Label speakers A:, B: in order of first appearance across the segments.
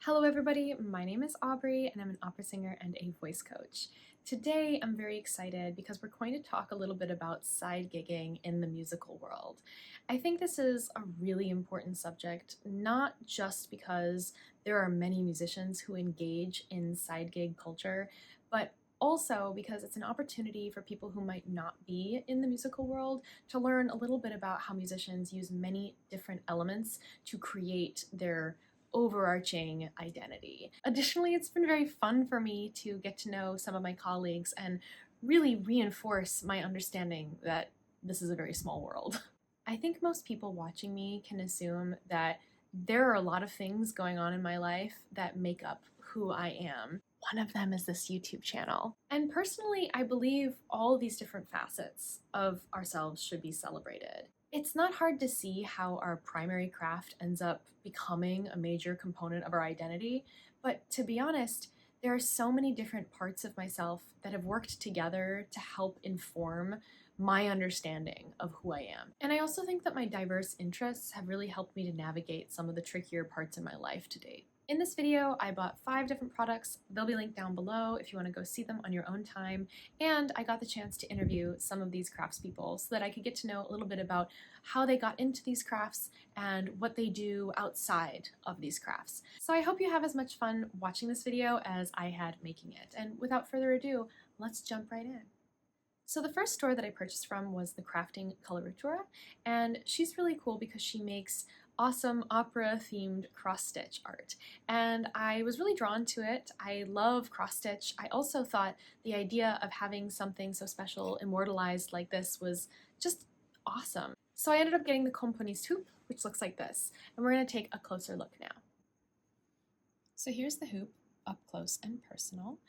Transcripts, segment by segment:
A: Hello everybody, my name is Aubrey and I'm an opera singer and a voice coach. Today I'm very excited because we're going to talk a little bit about side gigging in the musical world. I think this is a really important subject, not just because there are many musicians who engage in side gig culture, but also because it's an opportunity for people who might not be in the musical world to learn a little bit about how musicians use many different elements to create their overarching identity. Additionally, it's been very fun for me to get to know some of my colleagues and really reinforce my understanding that this is a very small world. I think most people watching me can assume that there are a lot of things going on in my life that make up who I am. One of them is this YouTube channel. And personally, I believe all these different facets of ourselves should be celebrated. It's not hard to see how our primary craft ends up becoming a major component of our identity, but to be honest, there are so many different parts of myself that have worked together to help inform my understanding of who I am. And I also think that my diverse interests have really helped me to navigate some of the trickier parts in my life to date. In this video, I bought 5 different products. They'll be linked down below if you want to go see them on your own time. And I got the chance to interview some of these craftspeople so that I could get to know a little bit about how they got into these crafts and what they do outside of these crafts. So I hope you have as much fun watching this video as I had making it. And without further ado, let's jump right in. So the first store that I purchased from was the CraftingColoratura, and she's really cool because she makes awesome opera-themed cross-stitch art, and I was really drawn to it. I love cross-stitch. I also thought the idea of having something so special immortalized like this was just awesome. So I ended up getting the componist hoop, which looks like this, and we're going to take a closer look now. So here's the hoop, up close and personal.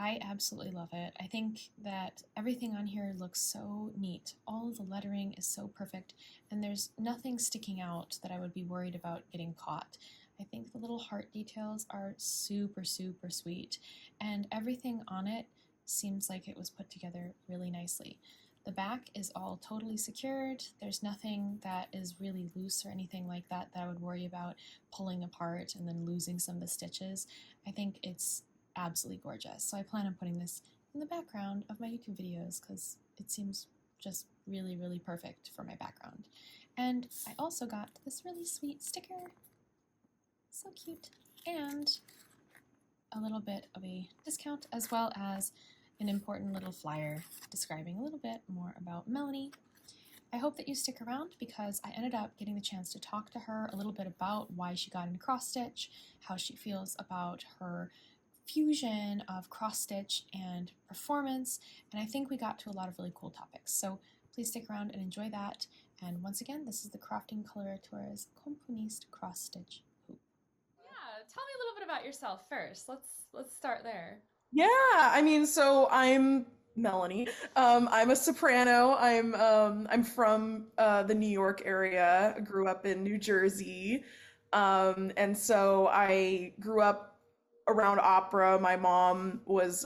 A: I absolutely love it. I think that everything on here looks so neat. All of the lettering is so perfect, and there's nothing sticking out that I would be worried about getting caught. I think the little heart details are super, super sweet, and everything on it seems like it was put together really nicely. The back is all totally secured. There's nothing that is really loose or anything like that that I would worry about pulling apart and then losing some of the stitches. I think it's absolutely gorgeous. So I plan on putting this in the background of my YouTube videos because it seems just really, really perfect for my background. And I also got this really sweet sticker. So cute. And a little bit of a discount, as well as an important little flyer describing a little bit more about Melanie. I hope that you stick around because I ended up getting the chance to talk to her a little bit about why she got into cross-stitch, how she feels about her fusion of cross-stitch and performance, and I think we got to a lot of really cool topics. So please stick around and enjoy that. And once again, this is the CraftingColoratura's componist cross-stitch hoop. Yeah, tell me a little bit about yourself first. Let's start there.
B: Yeah, so I'm Melanie. I'm a soprano. I'm from the New York area. I grew up in New Jersey. And so I grew up around opera. My mom was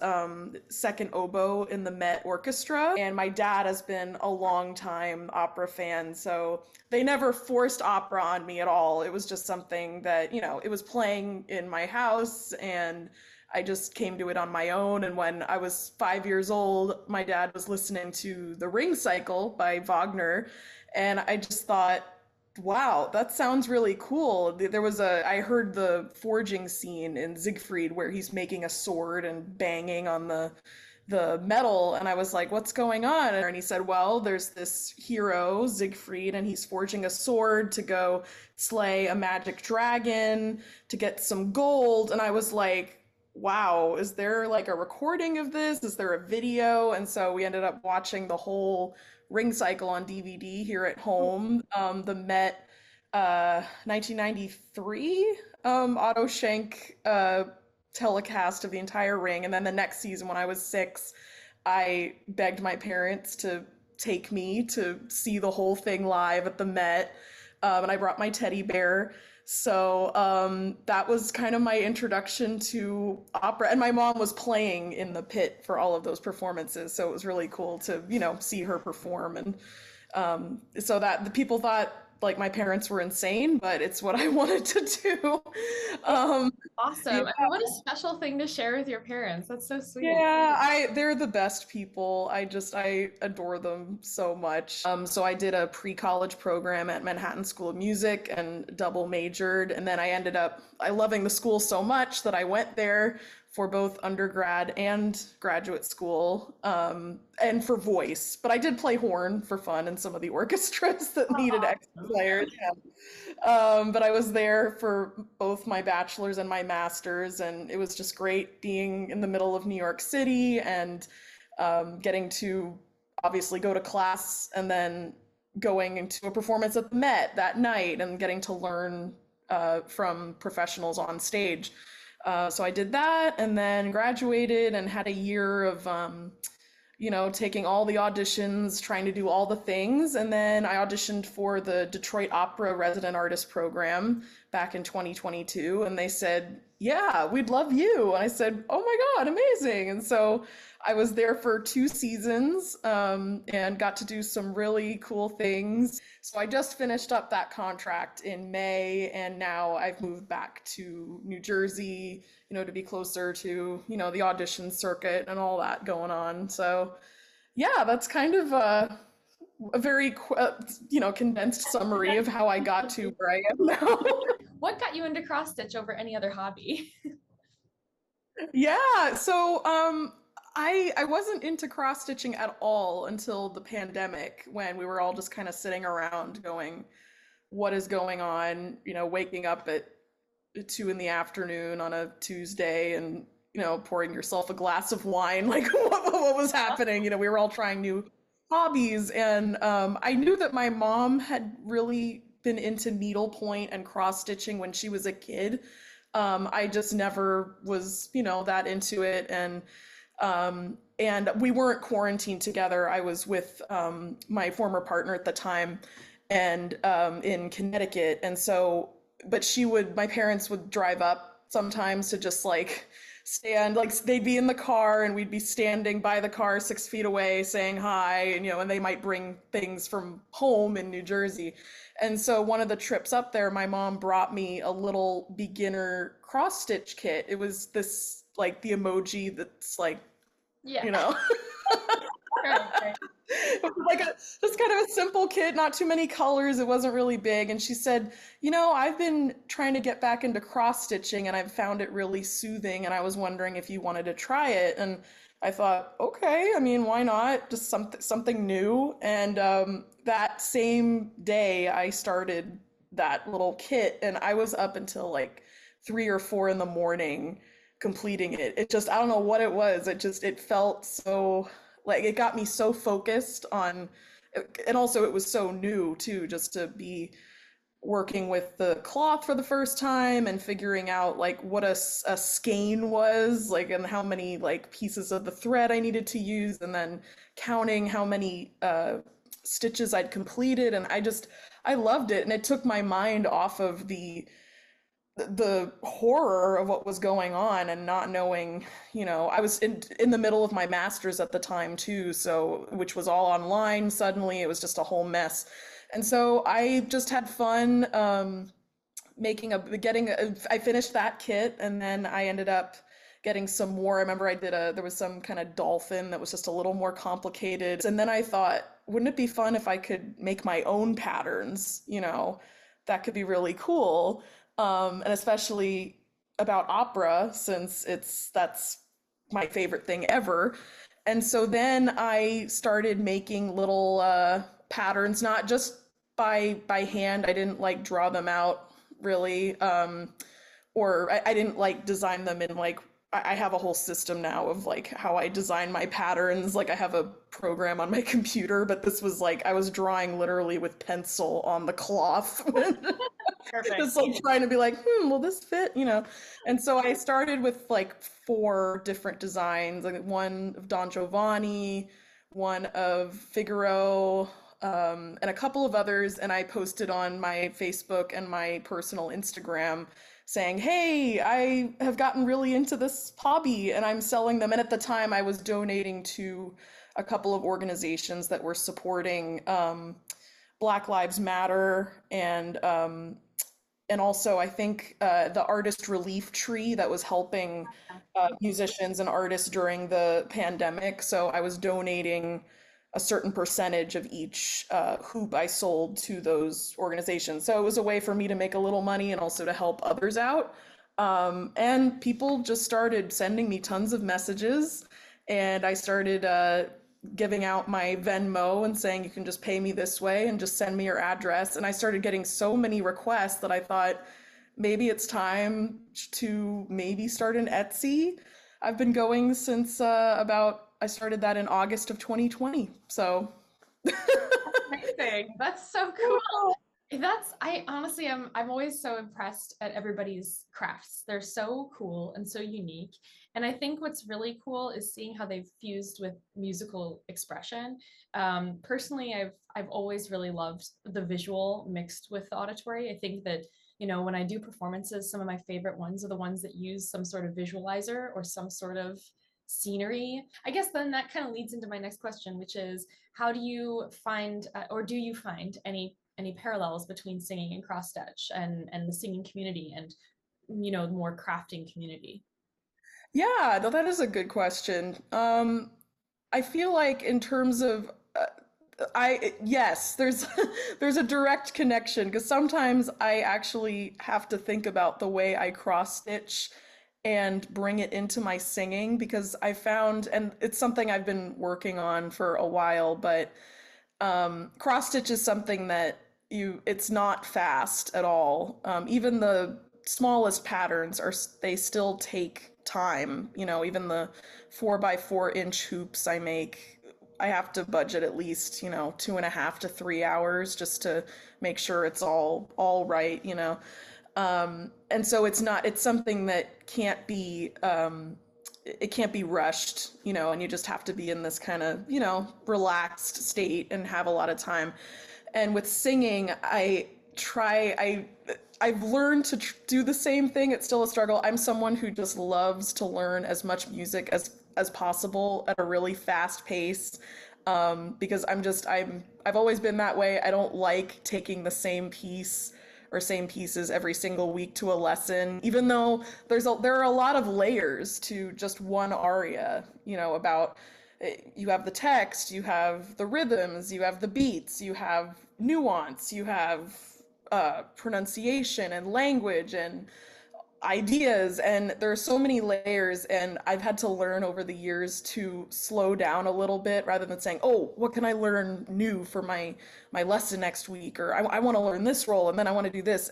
B: second oboe in the Met Orchestra, and my dad has been a long time opera fan, so they never forced opera on me at all. It was just something that, it was playing in my house, and I just came to it on my own. And when I was 5 years old, my dad was listening to The Ring Cycle by Wagner, and I just thought, wow, that sounds really cool. I heard the forging scene in Siegfried where he's making a sword and banging on the metal, and I was like, what's going on? And he said, well, there's this hero, Siegfried, and he's forging a sword to go slay a magic dragon to get some gold. And I was like, wow, is there like a recording of this? Is there a video? And so we ended up watching the whole Ring Cycle on DVD here at home. The Met 1993 Otto Schenk telecast of the entire Ring. And then the next season, when I was 6, I begged my parents to take me to see the whole thing live at the Met. And I brought my teddy bear. So that was kind of my introduction to opera. And my mom was playing in the pit for all of those performances. So it was really cool to, see her perform. And so that the people thought like my parents were insane, but it's what I wanted to do.
A: It's
B: Um, yeah,
A: awesome. I mean, what a special thing to share with your parents. That's so sweet.
B: yeah, they're the best people. I adore them so much. So I did a pre-college program at Manhattan School of Music and double majored, and then I ended up I loving the school so much that I went there for both undergrad and graduate school, and for voice. But I did play horn for fun in some of the orchestras that needed extra
A: Awesome.
B: players. But I was there for both my bachelor's and my master's, and it was just great being in the middle of New York City and getting to obviously go to class and then going into a performance at the Met that night and getting to learn from professionals on stage. So I did that and then graduated and had a year of taking all the auditions, trying to do all the things. And then I auditioned for the Detroit Opera Resident Artist Program back in 2022. And they said, yeah, we'd love you. And I said, oh my God, amazing. And so I was there for 2 seasons, and got to do some really cool things. So I just finished up that contract in May, and now I've moved back to New Jersey, to be closer to, the audition circuit and all that going on. So yeah, that's kind of a very, condensed summary of how I got to where I am now.
A: What got you into cross stitch over any other hobby?
B: Yeah, so I wasn't into cross stitching at all until the pandemic when we were all just kind of sitting around going, what is going on? Waking up at 2 in the afternoon on a Tuesday and pouring yourself a glass of wine, like what was happening? We were all trying new hobbies, and I knew that my mom had really been into needlepoint and cross stitching when she was a kid. I just never was, that into it, and we weren't quarantined together. I was with my former partner at the time, and in Connecticut, and so but my parents would drive up sometimes to just like stand, like they'd be in the car and we'd be standing by the car 6 feet away saying hi, and they might bring things from home in New Jersey. And so one of the trips up there, my mom brought me a little beginner cross stitch kit. It was this like the emoji that's like,
A: Yeah.
B: you know.
A: Right.
B: It was like just kind of a simple kit, not too many colors. It wasn't really big. And she said, I've been trying to get back into cross stitching and I've found it really soothing. And I was wondering if you wanted to try it. And I thought, okay, I mean, why not? Just something new. And that same day, I started that little kit, and I was up until like 3 or 4 in the morning completing it. I don't know what it was. It felt so like it got me so focused on, and also it was so new too, just to be working with the cloth for the first time and figuring out like what a skein was like and how many like pieces of the thread I needed to use, and then counting how many stitches I'd completed. And I loved it, and it took my mind off of the horror of what was going on and not knowing. I was in the middle of my master's at the time too, so which was all online. Suddenly it was just a whole mess. And so I just had fun I finished that kit, and then I ended up getting some more. I remember there was some kind of dolphin that was just a little more complicated. And then I thought, wouldn't it be fun if I could make my own patterns? That could be really cool. And especially about opera, since that's my favorite thing ever. And so then I started making little patterns, not just by hand. I didn't like draw them out really, or I didn't like design them in like I have a whole system now of like how I design my patterns. Like I have a program on my computer, but this was like I was drawing literally with pencil on the cloth.
A: Perfect.
B: Just like trying to be like, will this fit? And so I started with like 4 different designs, like one of Don Giovanni, one of Figaro, and a couple of others. And I posted on my Facebook and my personal Instagram saying, hey, I have gotten really into this hobby and I'm selling them. And at the time I was donating to a couple of organizations that were supporting Black Lives Matter, and also I think the artist relief tree that was helping musicians and artists during the pandemic. So I was donating a certain percentage of each hoop I sold to those organizations. So it was a way for me to make a little money and also to help others out. And people just started sending me tons of messages, and I started giving out my Venmo and saying you can just pay me this way and just send me your address. And I started getting so many requests that I thought maybe it's time to maybe start an Etsy. I've been going since I started that in August of 2020. So
A: Amazing. That's so cool. I honestly I'm always so impressed at everybody's crafts. They're so cool and so unique. And I think what's really cool is seeing how they've fused with musical expression. Personally, I've always really loved the visual mixed with the auditory. I think that, when I do performances, some of my favorite ones are the ones that use some sort of visualizer or some sort of scenery. I guess then that kind of leads into my next question, which is how do you find, or do you find any parallels between singing and cross stitch and the singing community and more crafting community?
B: yeah, no, that is a good question. I feel like in terms of yes, there's there's a direct connection because sometimes I actually have to think about the way I cross stitch and bring it into my singing because I found, and it's something I've been working on for a while, but cross stitch is something that it's not fast at all. Even the smallest patterns they still take time. Even the 4 by 4 inch hoops I make, I have to budget at least, 2.5 to 3 hours just to make sure it's all right. And so it's something that it can't be rushed, and you just have to be in this kind of, relaxed state and have a lot of time. And with singing, I've learned to do the same thing. It's still a struggle. I'm someone who just loves to learn as much music as possible at a really fast pace. Because I've always been that way. I don't like taking the same piece or same pieces every single week to a lesson, even though there are a lot of layers to just one aria, about you have the text, you have the rhythms, you have the beats, you have nuance, you have pronunciation and language and ideas, and there are so many layers, and I've had to learn over the years to slow down a little bit rather than saying, oh, what can I learn new for my lesson next week, or I want to learn this role and then I want to do this.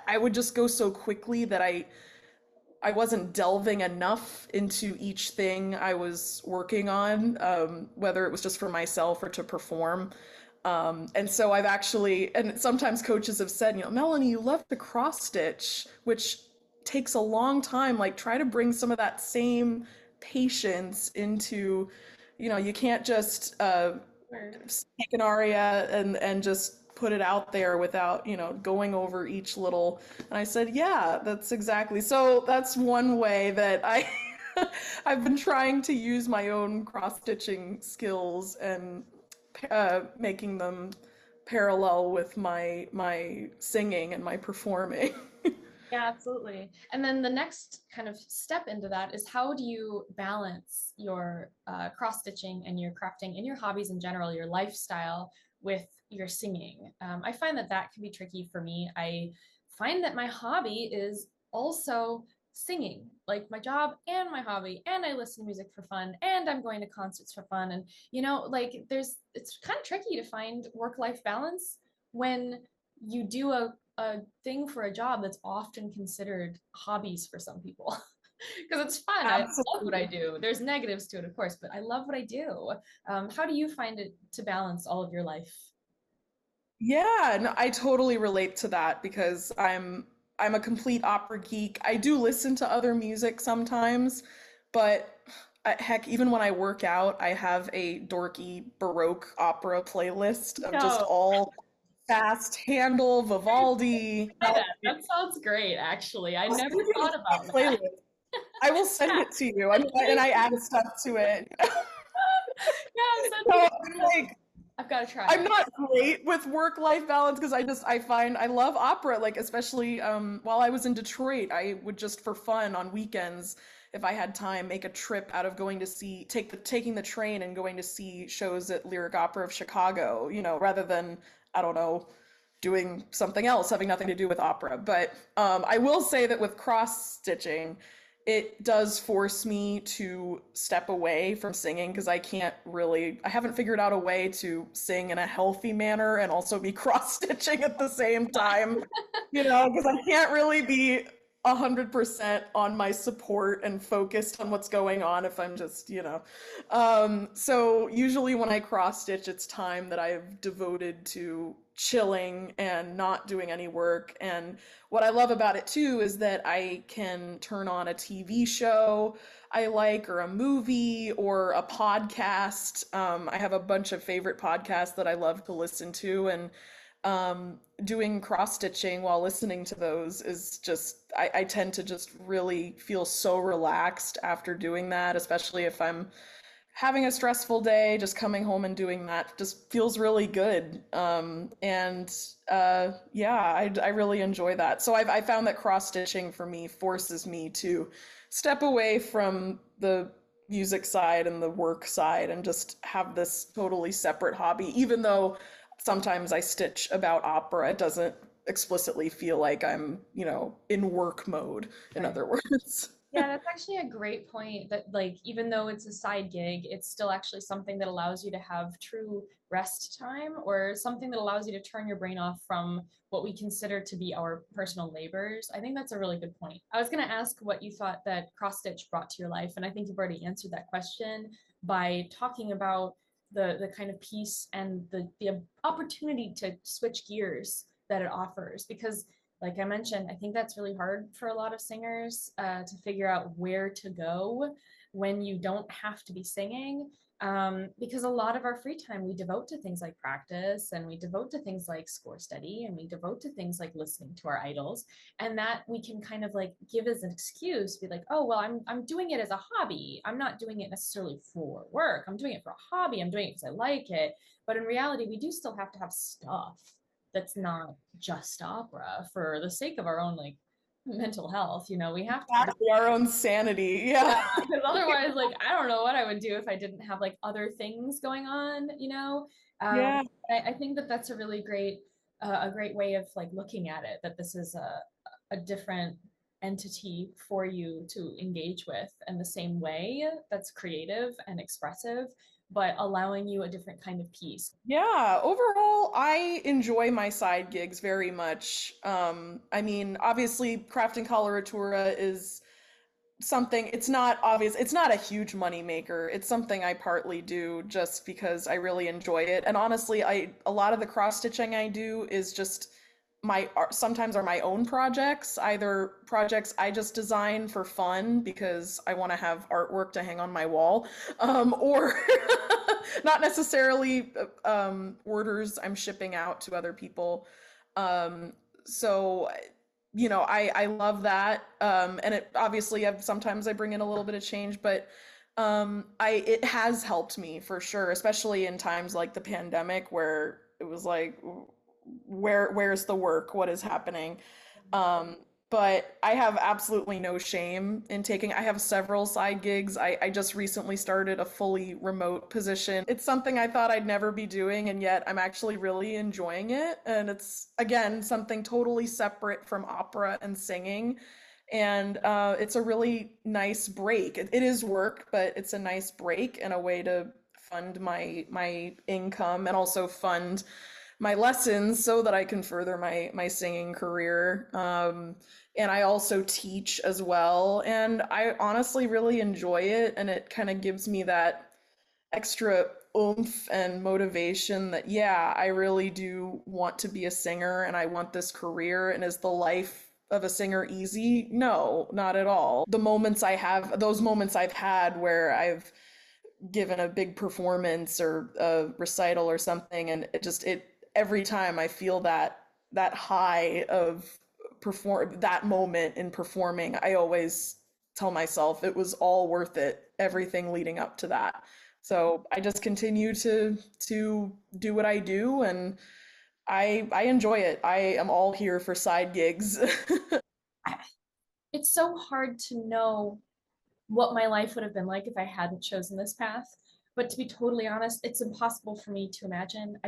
B: I would just go so quickly that I wasn't delving enough into each thing I was working on, whether it was just for myself or to perform. And so and sometimes coaches have said, Melanie, you love to cross stitch, which takes a long time. Like, try to bring some of that same patience into, you can't just take an aria and just put it out there without, going over each little. And I said, yeah, that's exactly. So that's one way that I've been trying to use my own cross stitching skills and making them parallel with my singing and my performing.
A: Yeah, absolutely. And then the next kind of step into that is how do you balance your cross stitching and your crafting and your hobbies in general, your lifestyle with your singing? I find that that can be tricky for me. I find that my hobby is also singing, like my job and my hobby, and I listen to music for fun, and I'm going to concerts for fun. And, it's kind of tricky to find work-life balance when you do a thing for a job that's often considered hobbies for some people. Because it's fun. I love what I
B: Absolutely.
A: do. There's negatives to it, of course, but I love what I do. How do you find it to balance all of your life?
B: Yeah, no, I totally relate to that because I'm a complete opera geek. I do listen to other music sometimes, but heck, even when I work out, I have a dorky Baroque opera playlist of just
A: No,
B: all fast Handel, Vivaldi.
A: try that. That sounds great, actually. I
B: I'll
A: never
B: send you
A: thought
B: my
A: about that.
B: playlist. I will send
A: Yeah,
B: it to you, and I add stuff to it.
A: yeah, send me.
B: So I'm like,
A: I've got to try
B: I'm
A: it.
B: not great with work-life balance because I find I love opera, like especially while I was in Detroit, I would just for fun on weekends, if I had time, make a trip out of going to see taking the train and going to see shows at Lyric Opera of Chicago, rather than I don't know, doing something else having nothing to do with opera. But I will say that with cross stitching, it does force me to step away from singing because I haven't figured out a way to sing in a healthy manner and also be cross stitching at the same time, because I can't really be 100% on my support and focused on what's going on if I'm just, so usually when I cross stitch, it's time that I've devoted to chilling and not doing any work. And what I love about it too is that I can turn on a TV show I like, or a movie, or a podcast. I have a bunch of favorite podcasts that I love to listen to, and doing cross stitching while listening to those is just, I tend to just really feel so relaxed after doing that, especially if I'm having a stressful day, just coming home and doing that just feels really good. And yeah, I really enjoy that. So I found that cross stitching for me forces me to step away from the music side and the work side and just have this totally separate hobby. Even though sometimes I stitch about opera, it doesn't explicitly feel like I'm, in work mode, in
A: Right.
B: other words.
A: Yeah, that's actually a great point that like even though it's a side gig, it's still actually something that allows you to have true rest time or something that allows you to turn your brain off from what we consider to be our personal labors. I think that's a really good point. I was going to ask what you thought that cross stitch brought to your life, and I think you've already answered that question by talking about the kind of peace and the opportunity to switch gears that it offers because like I mentioned, I think that's really hard for a lot of singers to figure out where to go when you don't have to be singing. Because a lot of our free time we devote to things like practice and we devote to things like score study and we devote to things like listening to our idols and that we can kind of like give as an excuse be like oh well I'm doing it as a hobby, I'm not doing it necessarily for work, I'm doing it for a hobby, I'm doing it because I like it, but in reality we do still have to have stuff that's not just opera for the sake of our own like mental health. We have to have,
B: Exactly, our own sanity.
A: yeah,
B: Yeah.
A: because otherwise like I don't know what I would do if I didn't have like other things going on. um,
B: Yeah.
A: I think that that's a great way of like looking at it, that this is a different entity for you to engage with in the same way that's creative and expressive but allowing you a different kind of peace.
B: Yeah, overall, I enjoy my side gigs very much. I mean, obviously, CraftingColoratura is something, it's not obvious, it's not a huge money maker. It's something I partly do just because I really enjoy it. And honestly, a lot of the cross stitching I do is just my sometimes are my own projects, either projects I just design for fun because I want to have artwork to hang on my wall, or not necessarily orders I'm shipping out to other people. So I love that. And it obviously sometimes I bring in a little bit of change, but it has helped me for sure, especially in times like the pandemic where it was like, where's the work? What is happening? Um, but I have absolutely no shame in taking, I have several side gigs. I just recently started a fully remote position. It's something I thought I'd never be doing, and yet I'm actually really enjoying it. And it's, again, something totally separate from opera and singing. And it's a really nice break. It is work, but it's a nice break and a way to fund my income and also fund my lessons so that I can further my singing career. And I also teach as well, and I honestly really enjoy it, and it kind of gives me that extra oomph and motivation that yeah, I really do want to be a singer and I want this career. And is the life of a singer easy? No, not at all. Those moments I've had where I've given a big performance or a recital or something, and it every time I feel that high of perform that moment in performing, I always tell myself it was all worth it, everything leading up to that. So I just continue to do what I do, and I enjoy it. I am all here for side gigs.
A: It's so hard to know what my life would have been like if I hadn't chosen this path. But to be totally honest, it's impossible for me to imagine.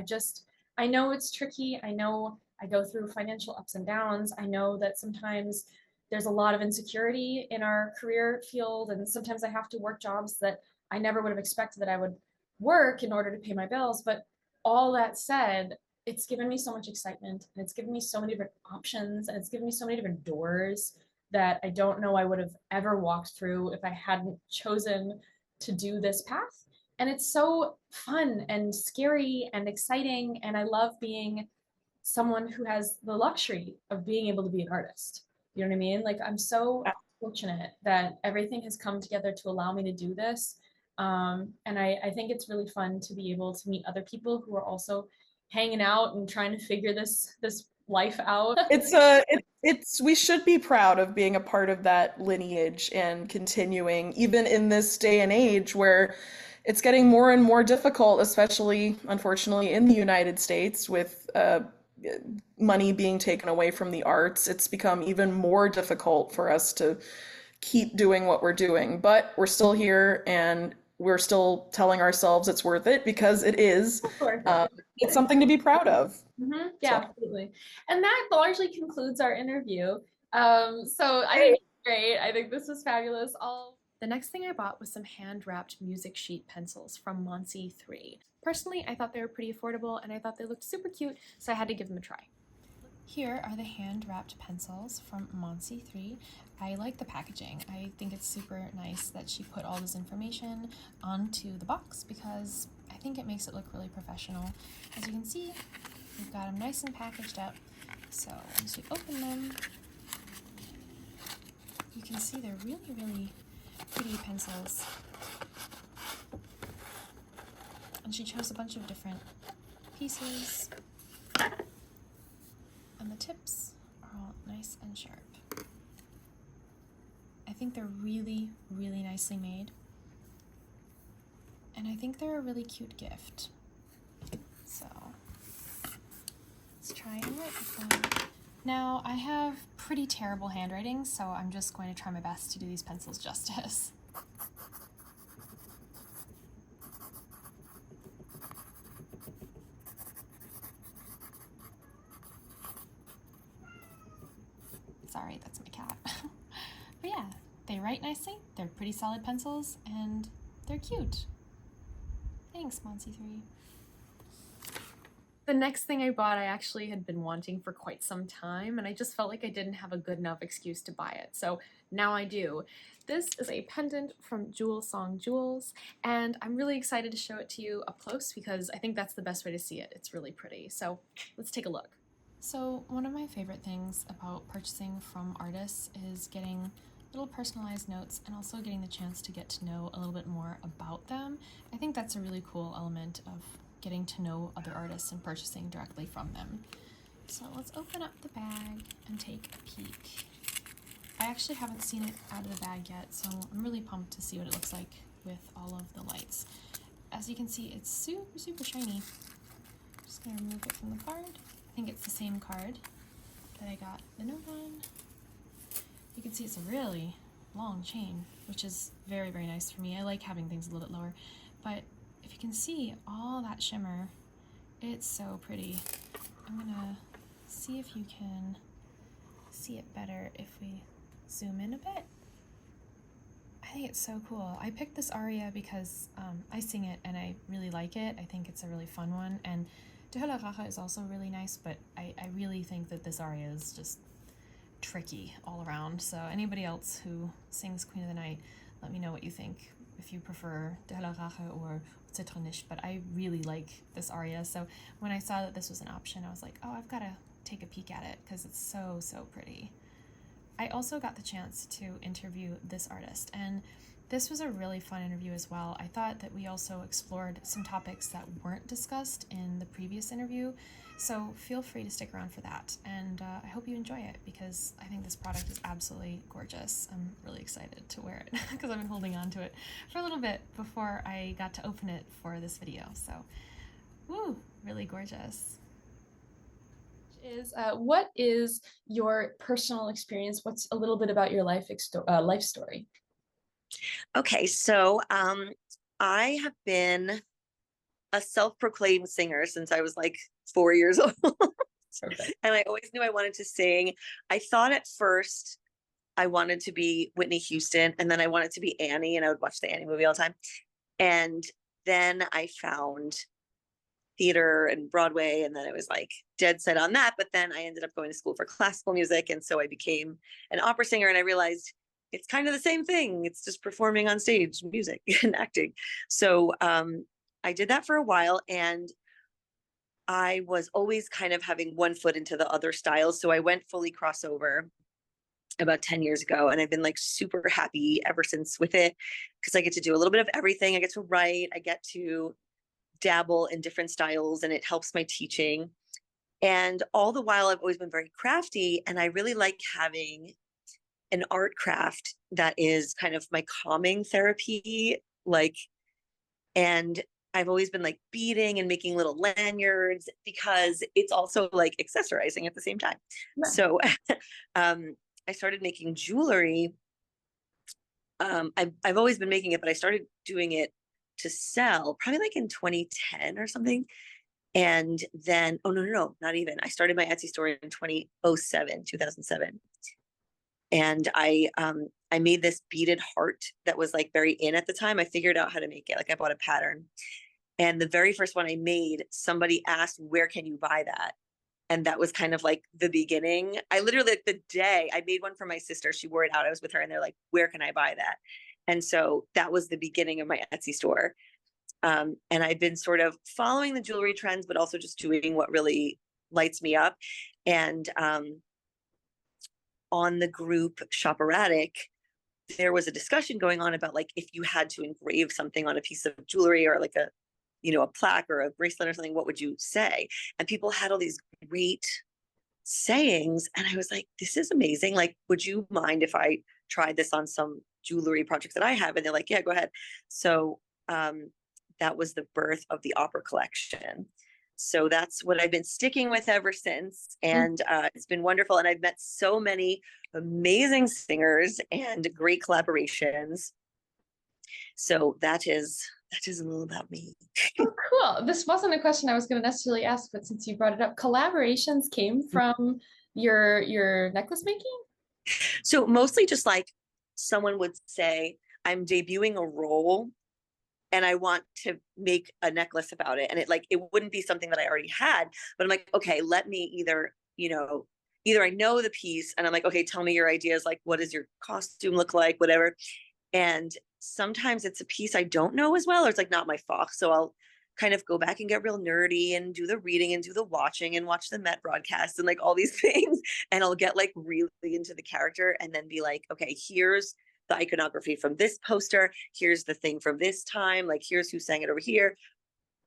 A: I know it's tricky. I know I go through financial ups and downs. I know that sometimes there's a lot of insecurity in our career field. And sometimes I have to work jobs that I never would have expected that I would work in order to pay my bills. But all that said, it's given me so much excitement and it's given me so many different options and it's given me so many different doors that I don't know I would have ever walked through if I hadn't chosen to do this path. And it's so fun and scary and exciting. And I love being someone who has the luxury of being able to be an artist. You know what I mean? Like, I'm so fortunate that everything has come together to allow me to do this. And I think it's really fun to be able to meet other people who are also hanging out and trying to figure this life out.
B: It's we should be proud of being a part of that lineage and continuing even in this day and age where it's getting more and more difficult, especially unfortunately in the United States with money being taken away from the arts. It's become even more difficult for us to keep doing what we're doing, but we're still here and we're still telling ourselves it's worth it because it is.
A: Worth
B: Um,
A: it.
B: it's something to be proud of.
A: Yeah,
B: So.
A: absolutely. And that largely concludes our interview. So I think
B: Hey.
A: it's great. I think this was fabulous. All The next thing I bought was some hand-wrapped music sheet pencils from Monsi 3. Personally, I thought they were pretty affordable and I thought they looked super cute, so I had to give them a try. Here are the hand-wrapped pencils from Monsi 3. I like the packaging. I think it's super nice that she put all this information onto the box because I think it makes it look really professional. As you can see, we've got them nice and packaged up. So once you open them, you can see they're really, really pretty pencils. And she chose a bunch of different pieces. And the tips are all nice and sharp. I think they're really, really nicely made. And I think they're a really cute gift. So let's try and write with them. Now, I have pretty terrible handwriting, so I'm just going to try my best to do these pencils justice. Sorry, that's my cat. But yeah, they write nicely, they're pretty solid pencils, and they're cute. Thanks, Monsi 3. The next thing I bought I actually had been wanting for quite some time, and I just felt like I didn't have a good enough excuse to buy it, so now I do. This is a pendant from JewelSongJewels, and I'm really excited to show it to you up close because I think that's the best way to see it. It's really pretty, so let's take a look. So one of my favorite things about purchasing from artists is getting little personalized notes and also getting the chance to get to know a little bit more about them. I think that's a really cool element of getting to know other artists and purchasing directly from them. So let's open up the bag and take a peek. I actually haven't seen it out of the bag yet, so I'm really pumped to see what it looks like with all of the lights. As you can see, it's super, super shiny. I'm just gonna remove it from the card. I think it's the same card that I got the note on. You can see it's a really long chain, which is very, very nice for me. I like having things a little bit lower, but if you can see all that shimmer, it's so pretty. I'm gonna see if you can see it better if we zoom in a bit. I think it's so cool. I picked this aria because I sing it and I really like it. I think it's a really fun one, and DoReMeDesignsShop is also really nice, but I really think that this aria is just tricky all around. So anybody else who sings Queen of the Night, let me know what you think, if you prefer DoReMeDesignsShop or Citronnish, but I really like this aria. So when I saw that this was an option, I was like, oh, I've got to take a peek at it because it's so, so pretty. I also got the chance to interview this artist, and This was a really fun interview as well. I thought that we also explored some topics that weren't discussed in the previous interview, so feel free to stick around for that. And I hope you enjoy it because I think this product is absolutely gorgeous. I'm really excited to wear it because I've been holding on to it for a little bit before I got to open it for this video. So, woo, really gorgeous. What is your personal experience? What's a little bit about your life story?
C: Okay, so I have been a self-proclaimed singer since I was like 4 years old.
A: Perfect.
C: And I always knew I wanted to sing. I thought at first I wanted to be Whitney Houston, and then I wanted to be Annie, and I would watch the Annie movie all the time. And then I found theater and Broadway, and then I was like dead set on that. But then I ended up going to school for classical music, and so I became an opera singer, and I realized it's kind of the same thing. It's just performing on stage, music and acting. So I did that for a while, and I was always kind of having one foot into the other styles. So I went fully crossover about 10 years ago, and I've been like super happy ever since with it because I get to do a little bit of everything. I get to write, I get to dabble in different styles, and it helps my teaching. And all the while, I've always been very crafty, and I really like having an art craft that is kind of my calming therapy. Like, and I've always been like beading and making little lanyards because it's also like accessorizing at the same time. Yeah. So I started making jewelry. I've always been making it, but I started doing it to sell probably like in 2010 or something. And then, oh, no, not even. I started my Etsy store in 2007. And I made this beaded heart that was like very in at the time. I figured out how to make it. Like I bought a pattern. And the very first one I made, somebody asked, where can you buy that? And that was kind of like the beginning. I literally, like the day I made one for my sister, she wore it out. I was with her and they're like, where can I buy that? And so that was the beginning of my Etsy store. And I've been sort of following the jewelry trends, but also just doing what really lights me up. And on the group Shoperatic, there was a discussion going on about like if you had to engrave something on a piece of jewelry or like a plaque or a bracelet or something, what would you say? And people had all these great sayings, and I was like, this is amazing. Like, would you mind if I tried this on some jewelry projects that I have? And they're like, yeah, go ahead. So that was the birth of the opera collection. So that's what I've been sticking with ever since. And it's been wonderful. And I've met so many amazing singers and great collaborations. So that is a little about me.
A: Oh, cool. This wasn't a question I was going to necessarily ask, but since you brought it up, collaborations came from your necklace making?
C: So mostly just like someone would say, I'm debuting a roll and I want to make a necklace about it. And it wouldn't be something that I already had, but I'm like, okay, let me either I know the piece and I'm like, okay, tell me your ideas. Like, what does your costume look like? Whatever. And sometimes it's a piece I don't know as well, or it's like not my Fox. So I'll kind of go back and get real nerdy and do the reading and do the watching and watch the Met broadcast and like all these things. And I'll get like really into the character and then be like, okay, here's the iconography from this poster. Here's the thing from this time. Like, here's who sang it over here.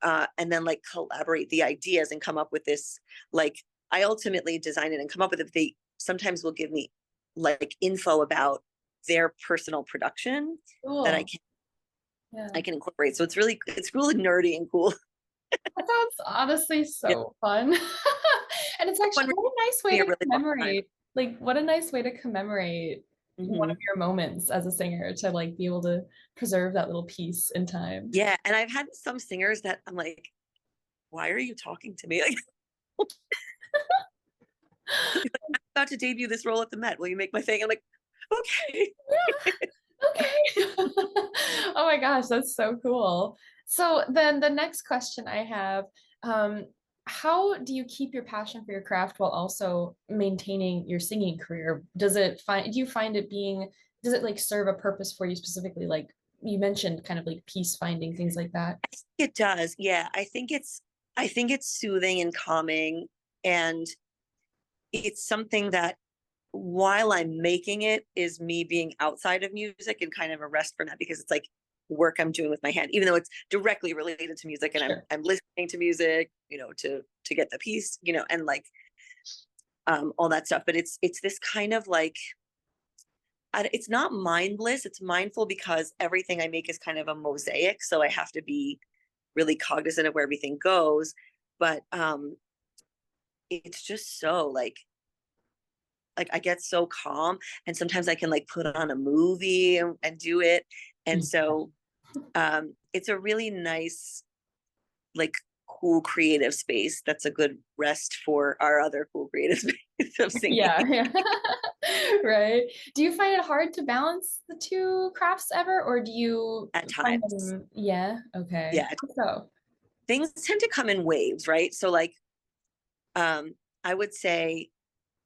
C: And then like collaborate the ideas and come up with this. Like, I ultimately design it and come up with it. They sometimes will give me like info about their personal production that I can incorporate. So it's really nerdy and cool.
A: That sounds honestly so fun. And it's actually what a nice way to commemorate. Like, what a nice way to commemorate one of your moments as a singer, to like be able to preserve that little piece in time.
C: Yeah. And I've had some singers that I'm like, why are you talking to me? Like, I'm about to debut this role at the Met. Will you make my thing? I'm like, okay.
A: Yeah. Okay. Oh my gosh, that's so cool. So then the next question I have, how do you keep your passion for your craft while also maintaining your singing career? Do you find it does it like serve a purpose for you specifically? Like you mentioned kind of like peace finding, things like that.
C: I think it does. Yeah. I think it's soothing and calming, and it's something that while I'm making it is me being outside of music and kind of a rest from that, because it's like work I'm doing with my hand, even though it's directly related to music, and
A: Sure.
C: I'm listening to music, you know, to get the piece, you know, and like all that stuff. But it's this kind of like, it's not mindless, it's mindful, because everything I make is kind of a mosaic, so I have to be really cognizant of where everything goes. But it's just so like I get so calm, and sometimes I can like put on a movie and do it. And so it's a really nice, like, cool creative space that's a good rest for our other cool creative space of singing.
A: Yeah. Right. Do you find it hard to balance the two crafts ever, or do you
C: At
A: find
C: times.
A: them? Yeah. Okay.
C: Yeah,
A: So.
C: things tend to come in waves, right? So like I would say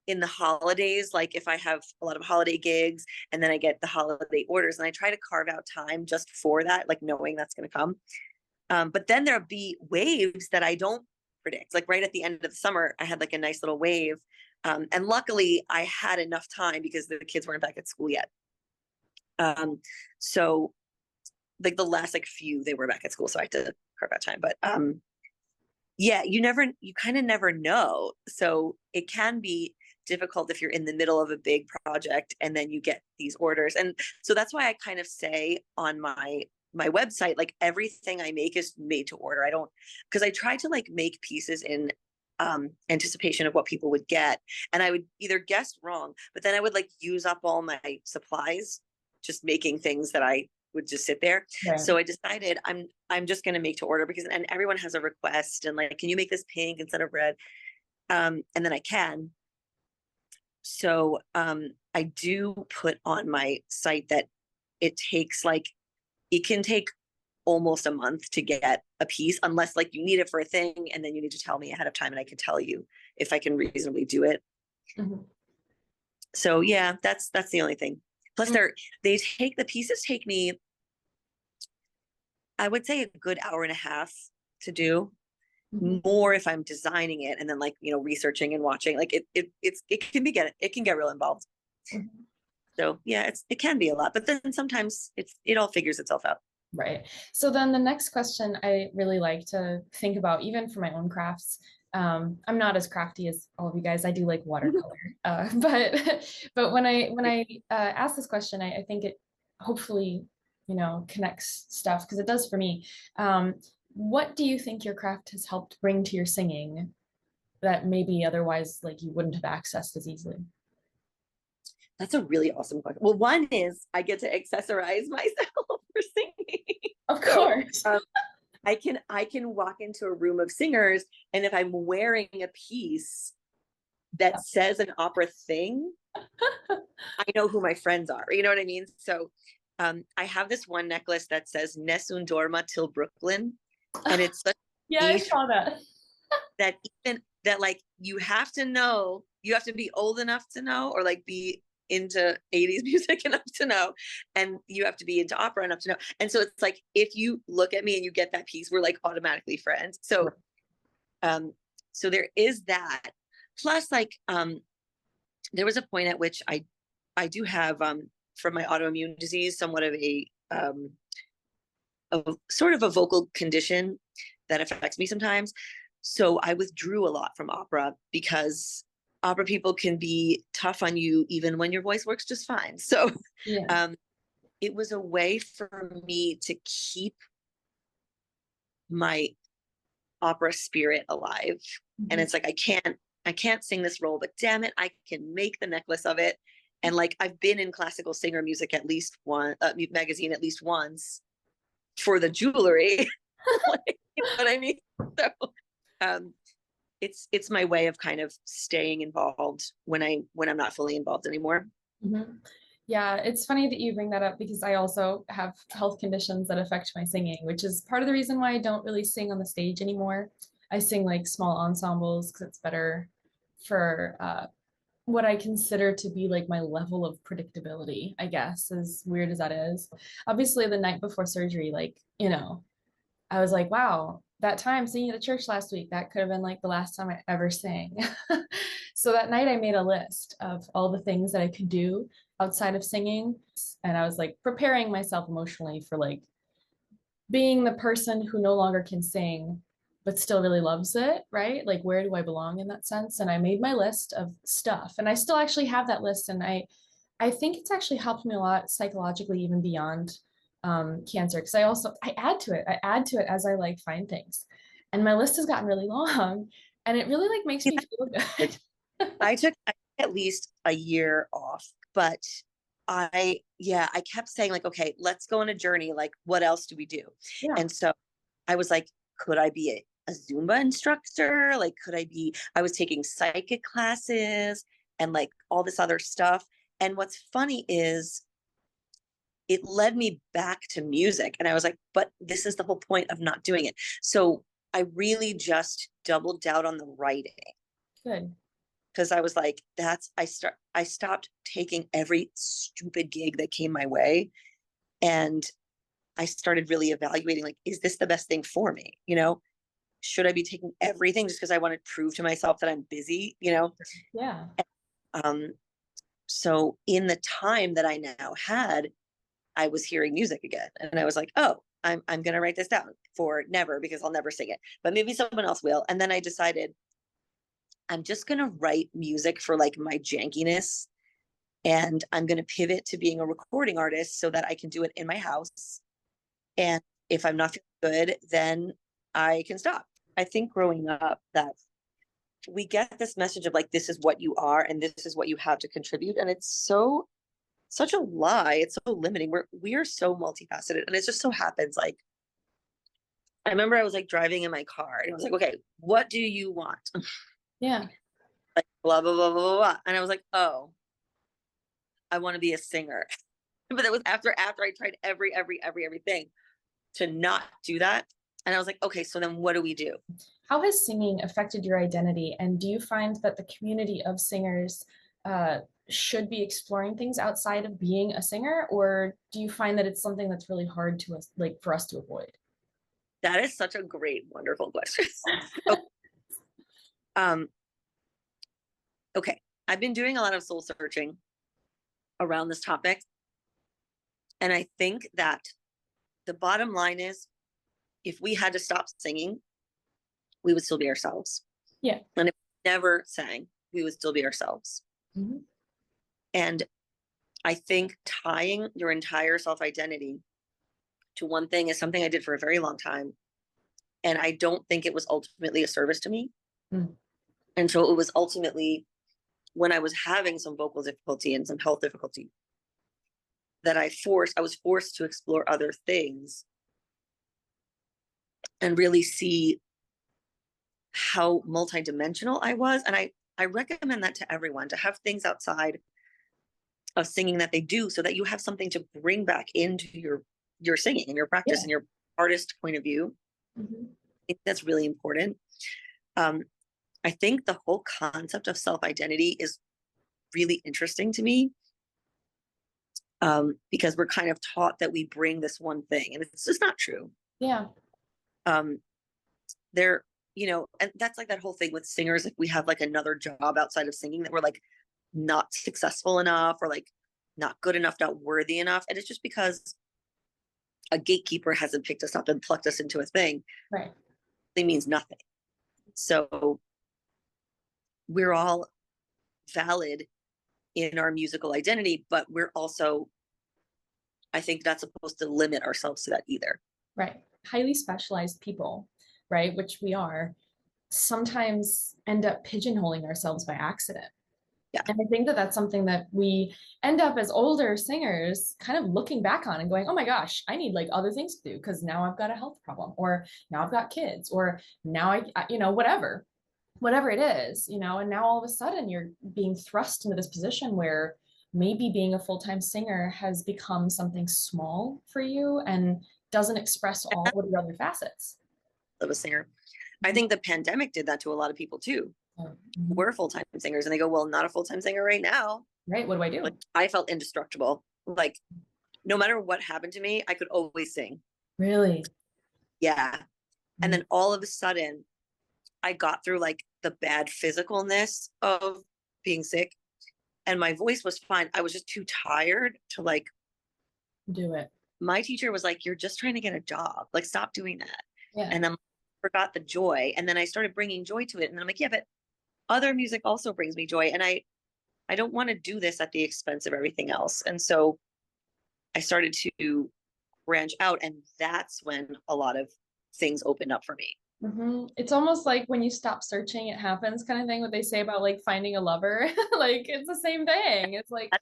C: in the holidays, like if I have a lot of holiday gigs and then I get the holiday orders, and I try to carve out time just for that, like knowing that's going to come. But then there'll be waves that I don't predict. Like right at the end of the summer, I had like a nice little wave. And luckily I had enough time because the kids weren't back at school yet. So like the last like few, they were back at school, so I had to carve out time. But yeah, you kind of never know. So it can be difficult if you're in the middle of a big project and then you get these orders. And so that's why I kind of say on my website, like everything I make is made to order. I don't, because I try to like make pieces in anticipation of what people would get, and I would either guess wrong, but then I would like use up all my supplies just making things that I would just sit there.
A: Right.
C: So I decided I'm just going to make to order, because, and everyone has a request, and like, can you make this pink instead of red? And then I can. So I do put on my site that it takes like, it can take almost a month to get a piece, unless like you need it for a thing and then you need to tell me ahead of time and I can tell you if I can reasonably do it.
A: Mm-hmm.
C: So yeah, that's the only thing. Plus the pieces take me, I would say, a good hour and a half to do.
A: Mm-hmm.
C: More if I'm designing it and then like, you know, researching and watching, like it can get real involved.
A: Mm-hmm.
C: So yeah, it can be a lot, but then sometimes it all figures itself out.
A: Right. So then the next question I really like to think about, even for my own crafts. I'm not as crafty as all of you guys. I do like watercolor, but when I ask this question, I think it hopefully, you know, connects stuff, because it does for me. What do you think your craft has helped bring to your singing that maybe otherwise like you wouldn't have accessed as easily?
C: That's a really awesome question. Well, one is I get to accessorize myself for singing.
A: Of course.
C: So, I can walk into a room of singers, and if I'm wearing a piece that says an opera thing, I know who my friends are. You know what I mean? So I have this one necklace that says Nessun Dorma till Brooklyn, and it's such
A: Yeah, I saw that.
C: that even that, like, you have to know, you have to be old enough to know, or like be into 80s music enough to know, and you have to be into opera enough to know. And so it's like, if you look at me and you get that piece, we're like automatically friends. So so there is that. Plus, like there was a point at which I do have from my autoimmune disease somewhat of a sort of a vocal condition that affects me sometimes. So I withdrew a lot from opera, because opera people can be tough on you even when your voice works just fine. So
A: Yeah.
C: it was a way for me to keep my opera spirit alive. And it's like, I can't sing this role, but damn it, I can make the necklace of it. And like, I've been in classical singer music at least one magazine at least once for the jewelry. Like, you know what I mean? So it's my way of kind of staying involved when I'm not fully involved anymore.
A: Mm-hmm. Yeah, it's funny that you bring that up, because I also have health conditions that affect my singing, which is part of the reason why I don't really sing on the stage anymore. I sing like small ensembles because it's better for what I consider to be like my level of predictability, I guess, as weird as that is. Obviously, the night before surgery, like, you know, I was like, wow, that time singing at the church last week, that could have been like the last time I ever sang. So that night I made a list of all the things that I could do outside of singing. And I was like preparing myself emotionally for like being the person who no longer can sing, but still really loves it, right? Like, where do I belong in that sense? And I made my list of stuff. And I still actually have that list. And I think it's actually helped me a lot psychologically, even beyond cancer. Because I add to it. I add to it as I like find things. And my list has gotten really long. And it really like makes me feel good.
C: I took at least a year off, but I kept saying like, okay, let's go on a journey. Like, what else do we do?
A: Yeah.
C: And so I was like, could I be a Zumba instructor? Like, I was taking psychic classes and like all this other stuff. And what's funny is it led me back to music. And I was like, but this is the whole point of not doing it. So I really just doubled down on the writing.
A: Good.
C: Because I was like, I stopped taking every stupid gig that came my way. And I started really evaluating, like, is this the best thing for me? You know, should I be taking everything just because I want to prove to myself that I'm busy, you know?
A: Yeah.
C: So in the time that I now had, I was hearing music again. And I was like, oh, I'm going to write this down for never, because I'll never sing it, but maybe someone else will. And then I decided I'm just going to write music for like my jankiness. And I'm going to pivot to being a recording artist so that I can do it in my house. And if I'm not feeling good, then I can stop. I think growing up that we get this message of like, this is what you are and this is what you have to contribute. And it's such a lie. It's so limiting. We are so multifaceted. And it just so happens like, I remember I was like driving in my car and I was like, okay, what do you want?
A: Yeah.
C: Like blah, blah, blah, blah, blah. And I was like, oh, I want to be a singer. But that was after I tried everything to not do that. And I was like, okay, so then what do we do?
A: How has singing affected your identity? And do you find that the community of singers should be exploring things outside of being a singer? Or do you find that it's something that's really hard to us, like for us to avoid?
C: That is such a great, wonderful question. Okay. Okay. I've been doing a lot of soul searching around this topic. And I think that the bottom line is if we had to stop singing, we would still be ourselves.
A: Yeah.
C: And if we never sang, we would still be ourselves.
A: Mm-hmm.
C: And I think tying your entire self-identity to one thing is something I did for a very long time. And I don't think it was ultimately a service to me.
A: Mm.
C: And so it was ultimately when I was having some vocal difficulty and some health difficulty that I was forced to explore other things and really see how multidimensional I was. And I recommend that to everyone, to have things outside of singing that they do so that you have something to bring back into your singing and your practice and your artist point of view.
A: Mm-hmm.
C: I think that's really important. I think the whole concept of self-identity is really interesting to me because we're kind of taught that we bring this one thing and it's just not true.
A: Yeah.
C: There, you know, and that's like that whole thing with singers. Like we have like another job outside of singing that we're like not successful enough or like not good enough, not worthy enough. And it's just because a gatekeeper hasn't picked us up and plucked us into a thing.
A: Right.
C: It means nothing. So we're all valid in our musical identity, but we're also, I think, not supposed to limit ourselves to that either.
A: Right. Highly specialized people, right, which we are, sometimes end up pigeonholing ourselves by accident.
C: Yeah.
A: And I think that that's something that we end up as older singers kind of looking back on and going, oh my gosh, I need like other things to do because now I've got a health problem, or now I've got kids, or now I you know, whatever it is, you know, and now all of a sudden you're being thrust into this position where maybe being a full-time singer has become something small for you and doesn't express all of the other facets
C: of a singer. I think the pandemic did that to a lot of people too.
A: Mm-hmm.
C: We're full-time singers and they go, well, not a full-time singer right now.
A: Right. What do I do?
C: Like, I felt indestructible. Like no matter what happened to me, I could always sing.
A: Really?
C: Yeah. And then all of a sudden I got through like the bad physicalness of being sick, and my voice was fine. I was just too tired to like
A: do it.
C: My teacher was like, you're just trying to get a job. Like, stop doing that.
A: Yeah.
C: And then I forgot the joy. And then I started bringing joy to it. And I'm like, yeah, but other music also brings me joy. And I don't want to do this at the expense of everything else. And so I started to branch out. And that's when a lot of things opened up for me.
A: It's almost like when you stop searching, it happens kind of thing, what they say about like finding a lover. Like it's the same thing. It's like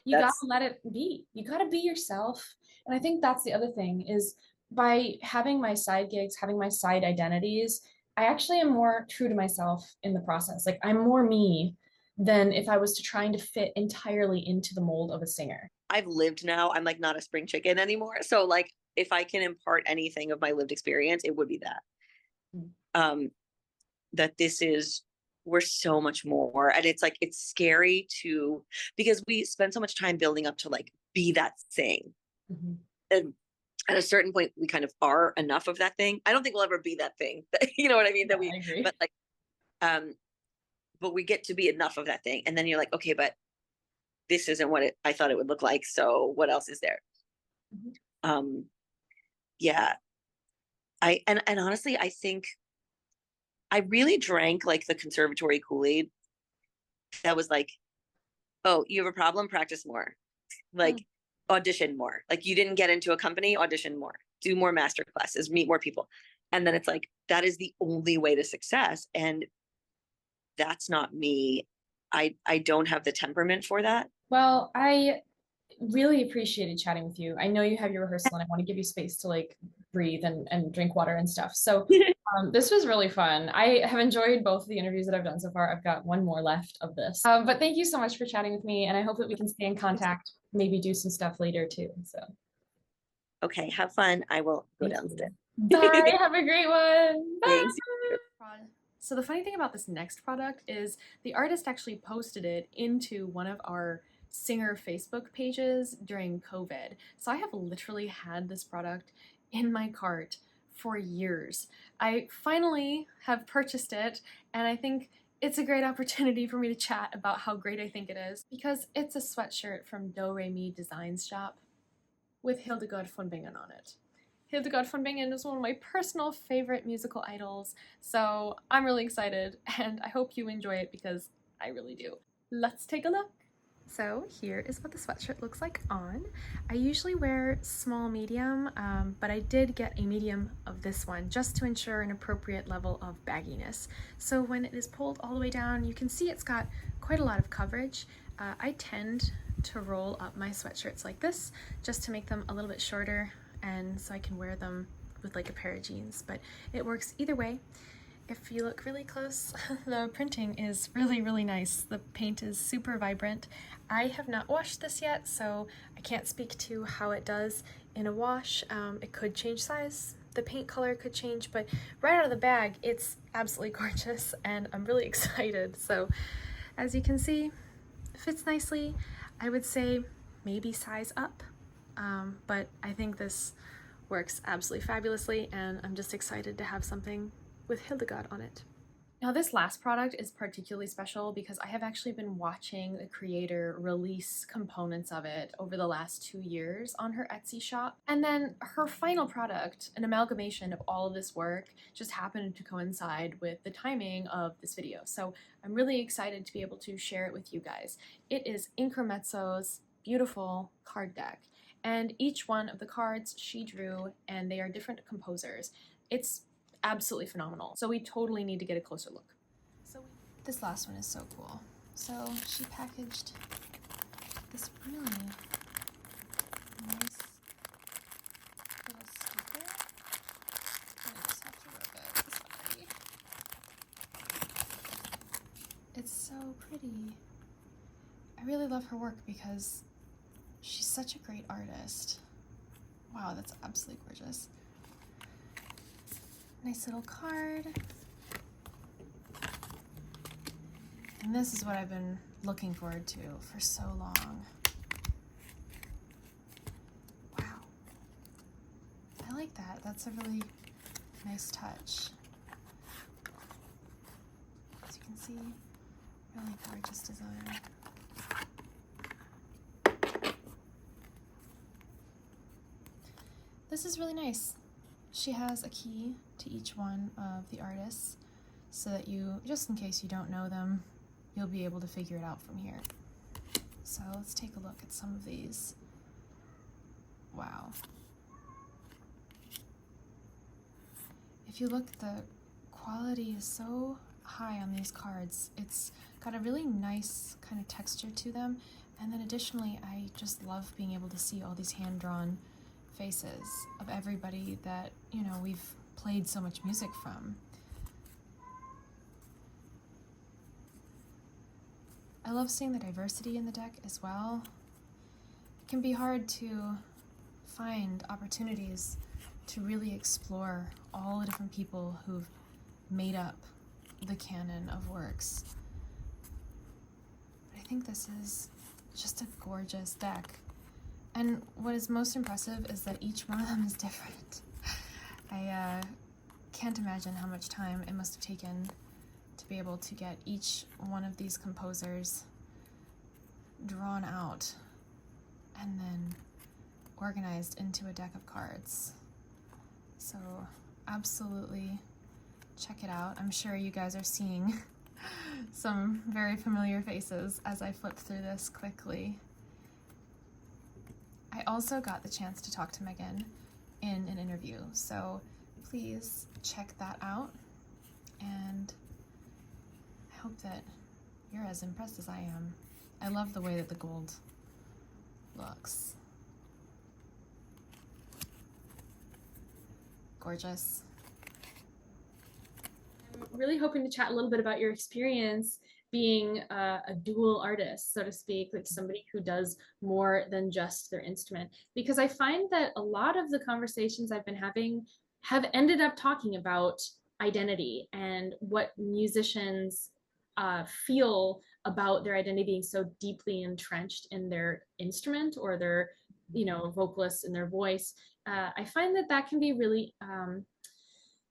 A: you gotta let it be. You gotta be yourself. And I think that's the other thing is by having my side gigs, having my side identities, I actually am more true to myself in the process. Like I'm more me than if I was to trying to fit entirely into the mold of a singer.
C: I've lived now. I'm like not a spring chicken anymore. So like if I can impart anything of my lived experience, it would be that. That we're so much more, and it's like it's scary to, because we spend so much time building up to like be that thing, and at a certain point we kind of are enough of that thing. I don't think we'll ever be that thing. You know what I mean?
A: I agree.
C: But like but we get to be enough of that thing, and then you're like, okay, but this isn't what I thought it would look like, so what else is there? Yeah, and honestly I think I really drank like the conservatory Kool-Aid that was like, oh, you have a problem, practice more, like audition more. Like you didn't get into a company, audition more, do more master classes, meet more people. And then it's like, that is the only way to success. And that's not me. I don't have the temperament for that.
A: Well, I really appreciated chatting with you. I know you have your rehearsal and I want to give you space to like breathe and drink water and stuff. So this was really fun. I have enjoyed both of the interviews that I've done so far. I've got one more left of this. But thank you so much for chatting with me. And I hope that we can stay in contact, maybe do some stuff later too. So.
C: Okay, have fun. I will go downstairs.
A: Bye. Have a great one. Bye.
C: Thanks.
A: So the funny thing about this next product is the artist actually posted it into one of our singer Facebook pages during COVID. So I have literally had this product in my cart for years. I finally have purchased it, and I think it's a great opportunity for me to chat about how great I think it is, because it's a sweatshirt from DoReMeDesignsShop with Hildegard von Bingen on it. Hildegard von Bingen is one of my personal favorite musical idols, so I'm really excited, and I hope you enjoy it because I really do. Let's take a look. So here is what the sweatshirt looks like on. I usually wear small medium, but I did get a medium of this one just to ensure an appropriate level of bagginess. So when it is pulled all the way down, you can see it's got quite a lot of coverage. I tend to roll up my sweatshirts like this just to make them a little bit shorter, and so I can wear them with like a pair of jeans, but it works either way. If you look really close, the printing is really, really nice. The paint is super vibrant. I have not washed this yet, so I can't speak to how it does in a wash. It could change size, the paint color could change, but right out of the bag, it's absolutely gorgeous, and I'm really excited. So as you can see, it fits nicely. I would say maybe size up, but I think this works absolutely fabulously, and I'm just excited to have something with Hildegard on it. Now this last product is particularly special because I have actually been watching the creator release components of it over the last 2 years on her Etsy shop. And then her final product, an amalgamation of all of this work, just happened to coincide with the timing of this video. So I'm really excited to be able to share it with you guys. It is Inkermezzo's beautiful card deck. And each one of the cards she drew, and they are different composers. It's absolutely phenomenal. So we totally need to get a closer look. So this last one is so cool. So she packaged this really nice little sticker. I just have to rub it, sorry. It's so pretty. I really love her work because she's such a great artist. Wow, that's absolutely gorgeous. Nice little card. And this is what I've been looking forward to for so long. Wow. I like that. That's a really Nice touch. As you can see, really gorgeous design. This is really nice. She has a key to each one of the artists so that you, just in case you don't know them, you'll be able to figure it out from here. So let's take a look at some of these. Wow. If you look, the quality is so high on these cards. It's got a really nice kind of texture to them. And then additionally, I just love being able to see all these hand-drawn faces of everybody that, you know, we've played so much music from. I love seeing the diversity in the deck as well. It can be hard to find opportunities to really explore all the different people who've made up the canon of works. But I think this is just a gorgeous deck. And what is most impressive is that each one of them is different. I can't imagine how much time it must have taken to be able to get each one of these composers drawn out and then organized into a deck of cards. So absolutely check it out. I'm sure you guys are seeing some very familiar faces as I flip through this quickly. I also got the chance to talk to Megan in an interview, so please check that out, and I hope that you're as impressed as I am. I love the way that the gold looks. Gorgeous.
D: I'm really hoping to chat a little bit about your experience being a dual artist, so to speak, like somebody who does more than just their instrument. Because I find that a lot of the conversations I've been having have ended up talking about identity and what musicians feel about their identity being so deeply entrenched in their instrument or their, you know, vocalists in their voice. I find that that can be really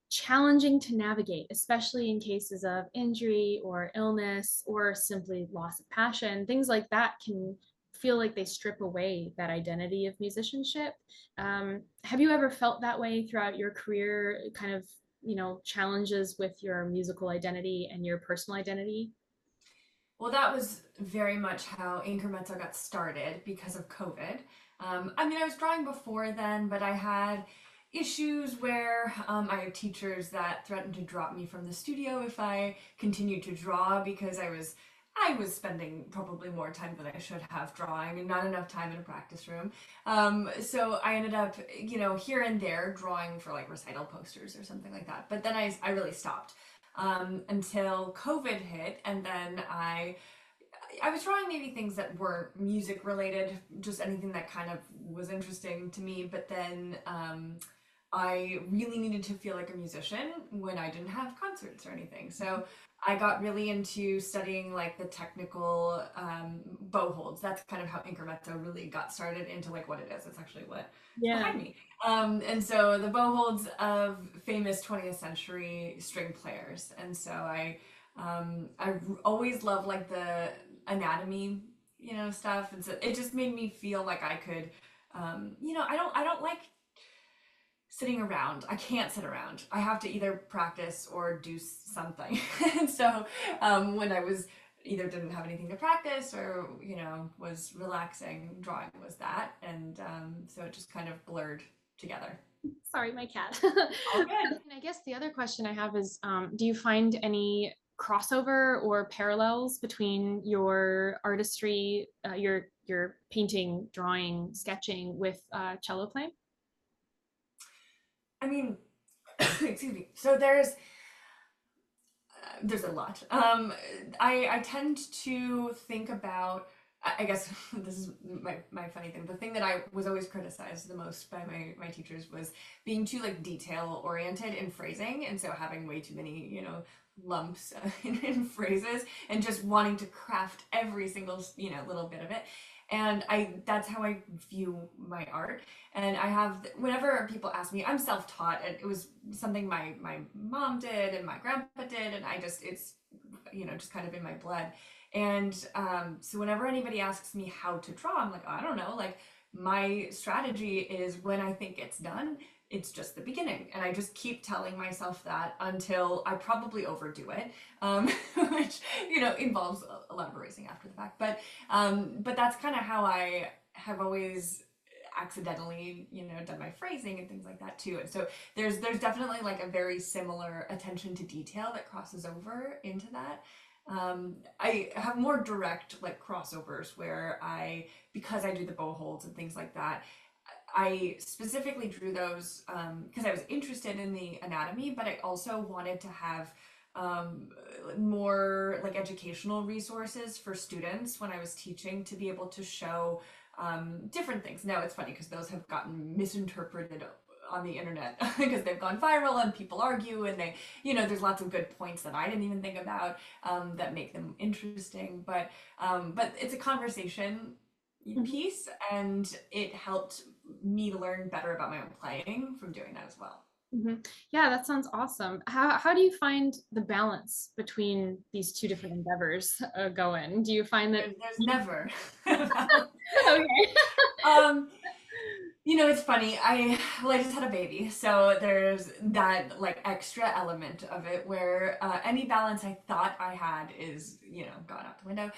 D: challenging to navigate, especially in cases of injury or illness or simply loss of passion. Things like that can feel like they strip away that identity of musicianship. Have you ever felt that way throughout your career, kind of, you know, challenges with your musical identity and your personal identity?
E: Well, that was very much how Inkermezzo got started because of COVID. I mean, I was drawing before then, but I had issues where I had teachers that threatened to drop me from the studio if I continued to draw because I was spending probably more time than I should have drawing and not enough time in a practice room. So I ended up, you know, here and there drawing for like recital posters or something like that. But then I really stopped until COVID hit, and then I was drawing maybe things that weren't music related, just anything that kind of was interesting to me. But then I really needed to feel like a musician when I didn't have concerts or anything. So I got really into studying like the technical bow holds. That's kind of how Inkermezzo really got started into like what it is. It's actually what behind me. And so the bow holds of famous 20th century string players. And so I always loved like the anatomy, you know, stuff. And so it just made me feel like I could, you know, I don't like sitting around. I can't sit around. I have to either practice or do something. And so when I was either didn't have anything to practice or, you know, was relaxing, drawing was that. And so it just kind of blurred together.
D: Sorry, my cat.
E: All good.
D: And I guess the other question I have is, do you find any crossover or parallels between your artistry, your painting, drawing, sketching with cello playing?
E: I mean, excuse me. So there's a lot. I tend to think about, I guess this is my funny thing. The thing that I was always criticized the most by my teachers was being too like detail oriented in phrasing, and so having way too many, you know, lumps in phrases and just wanting to craft every single, you know, little bit of it. And that's how I view my art. And I have, whenever people ask me, I'm self-taught, and it was something my mom did and my grandpa did, and it's just kind of in my blood. And so whenever anybody asks me how to draw, I'm like, oh, I don't know. Like, my strategy is, when I think it's done, it's just the beginning. And I just keep telling myself that until I probably overdo it, which, involves a lot of erasing after the fact. But that's kind of how I have always accidentally, done my phrasing and things like that too. And so there's definitely like a very similar attention to detail that crosses over into that. I have more direct like crossovers where because I do the bow holds and things like that, I specifically drew those because I was interested in the anatomy, but I also wanted to have more like educational resources for students when I was teaching, to be able to show different things. Now it's funny because those have gotten misinterpreted on the internet because they've gone viral and people argue, and there's lots of good points that I didn't even think about that make them interesting. But it's a conversation piece, and it helped me learn better about my own playing from doing that as well.
D: Yeah, that sounds awesome. How do you find the balance between these two different endeavors going? Do you find that
E: there's never
D: okay?
E: It's funny. I just had a baby, so there's that like extra element of it where any balance I thought I had is gone out the window.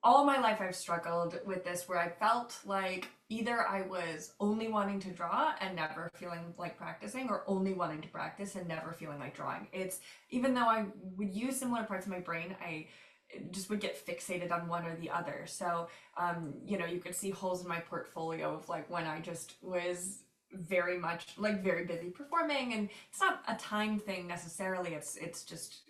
E: All my life I've struggled with this, where I felt like either I was only wanting to draw and never feeling like practicing, or only wanting to practice and never feeling like drawing. It's, even though I would use similar parts of my brain, I just would get fixated on one or the other. So you could see holes in my portfolio of like when I just was very much like very busy performing, and it's not a time thing necessarily, it's just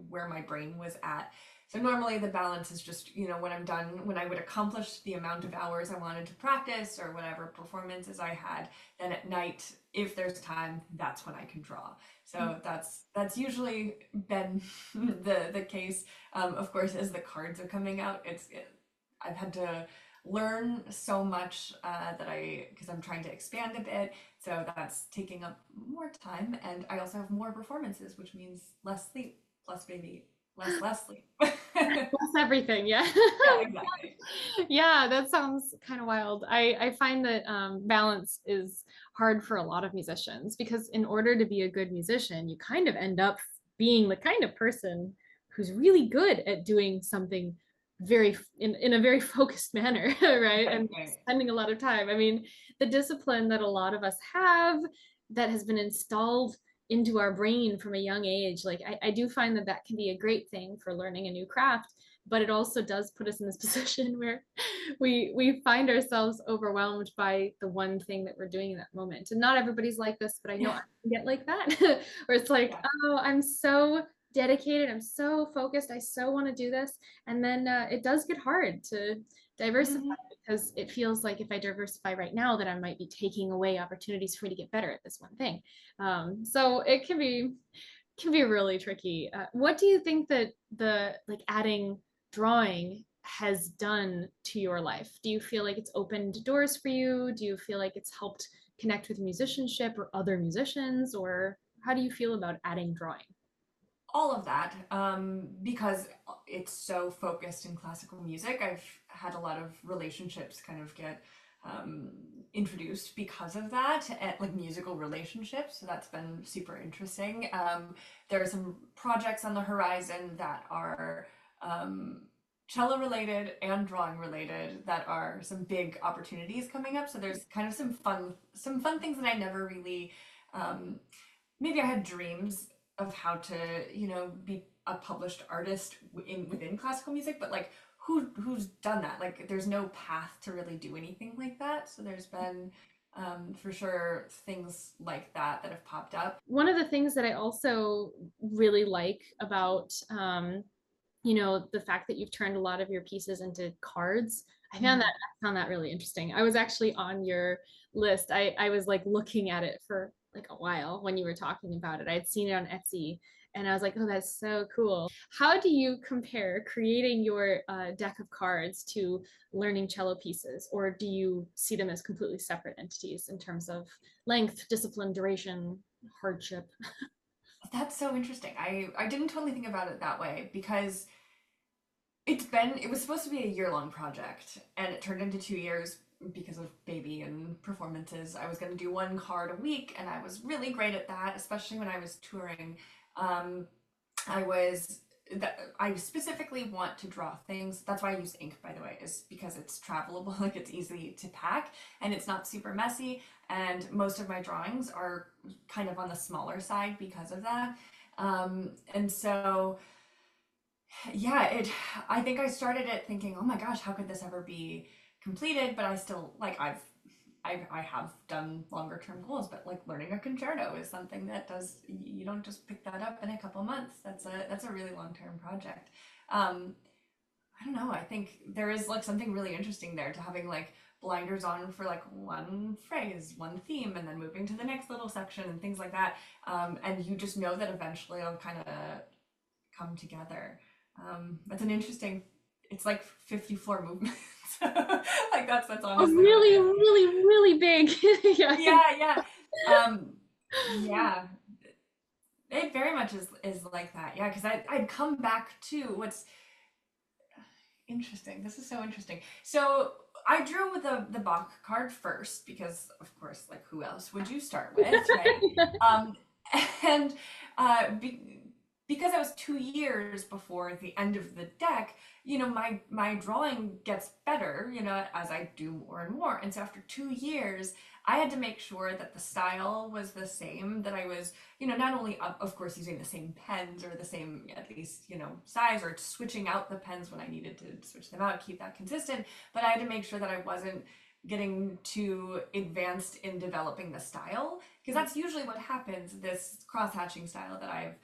E: where my brain was at. So normally the balance is just, when I'm done, when I would accomplish the amount of hours I wanted to practice or whatever performances I had, then at night, if there's time, that's when I can draw. So that's usually been the case. Of course, as the cards are coming out, I've had to learn so much because I'm trying to expand a bit. So that's taking up more time. And I also have more performances, which means less sleep, plus baby, less sleep.
D: Plus everything, yeah.
E: Yeah, exactly.
D: Yeah, that sounds kind of wild. I find that balance is hard for a lot of musicians, because in order to be a good musician, you kind of end up being the kind of person who's really good at doing something in a very focused manner, right? And spending a lot of time. I mean, the discipline that a lot of us have, that has been installed into our brain from a young age, like I do find that can be a great thing for learning a new craft, but it also does put us in this position where we find ourselves overwhelmed by the one thing that we're doing in that moment. And not everybody's like this, but I know I can get like that where it's like, oh, I'm so dedicated, I'm so focused, I so want to do this, and then it does get hard to diversify, because it feels like if I diversify right now, that I might be taking away opportunities for me to get better at this one thing. So it can be really tricky. What do you think that the like adding drawing has done to your life? Do you feel like it's opened doors for you? Do you feel like it's helped connect with musicianship or other musicians? Or how do you feel about adding drawing?
E: All of that, because it's so focused in classical music. I've had a lot of relationships kind of get introduced because of that, like musical relationships. So that's been super interesting. There are some projects on the horizon that are cello related and drawing related, that are some big opportunities coming up. So there's kind of some fun things that I never really, maybe I had dreams of how to, be a published artist within classical music, but like who's done that? Like there's no path to really do anything like that. So there's been for sure things like that have popped up.
D: One of the things that I also really like about the fact that you've turned a lot of your pieces into cards, I found that really interesting. I was actually on your list. I was like looking at it for like a while when you were talking about it. I had seen it on Etsy, And I was like, oh, that's so cool. How do you compare creating your deck of cards to learning cello pieces? Or do you see them as completely separate entities in terms of length, discipline, duration, hardship?
E: That's so interesting. I didn't totally think about it that way because it was supposed to be a year-long project and it turned into 2 years because of baby and performances. I was going to do one card a week and I was really great at that, especially when I was touring. Um, I was I specifically want to draw things. That's why I use ink, by the way, is because it's travelable, like it's easy to pack and it's not super messy. And most of my drawings are kind of on the smaller side because of that. And so yeah, I think I started it thinking, oh my gosh, how could this ever be completed? But I still like I have done longer term goals, but like learning a concerto is something that you don't just pick that up in a couple months. That's a really long term project. I don't know. I think there is like something really interesting there to having like blinders on for like one phrase, one theme, and then moving to the next little section and things like that. And you just know that eventually it'll kind of come together. That's an interesting. It's like 54 movements. Like that's
D: Oh,
E: honestly
D: really, really, really big. Yeah.
E: yeah. Yeah. It very much is like that. Yeah, because I'd come back to what's interesting. This is so interesting. So I drew with the Bach card first because, of course, like who else would you start with, right? Um, and because I was 2 years before the end of the deck, my drawing gets better, as I do more and more. And so after 2 years, I had to make sure that the style was the same, that I was, not only, of course, using the same pens or the same, at least, size, or switching out the pens when I needed to switch them out, keep that consistent, but I had to make sure that I wasn't getting too advanced in developing the style, because that's usually what happens. This cross-hatching style that I've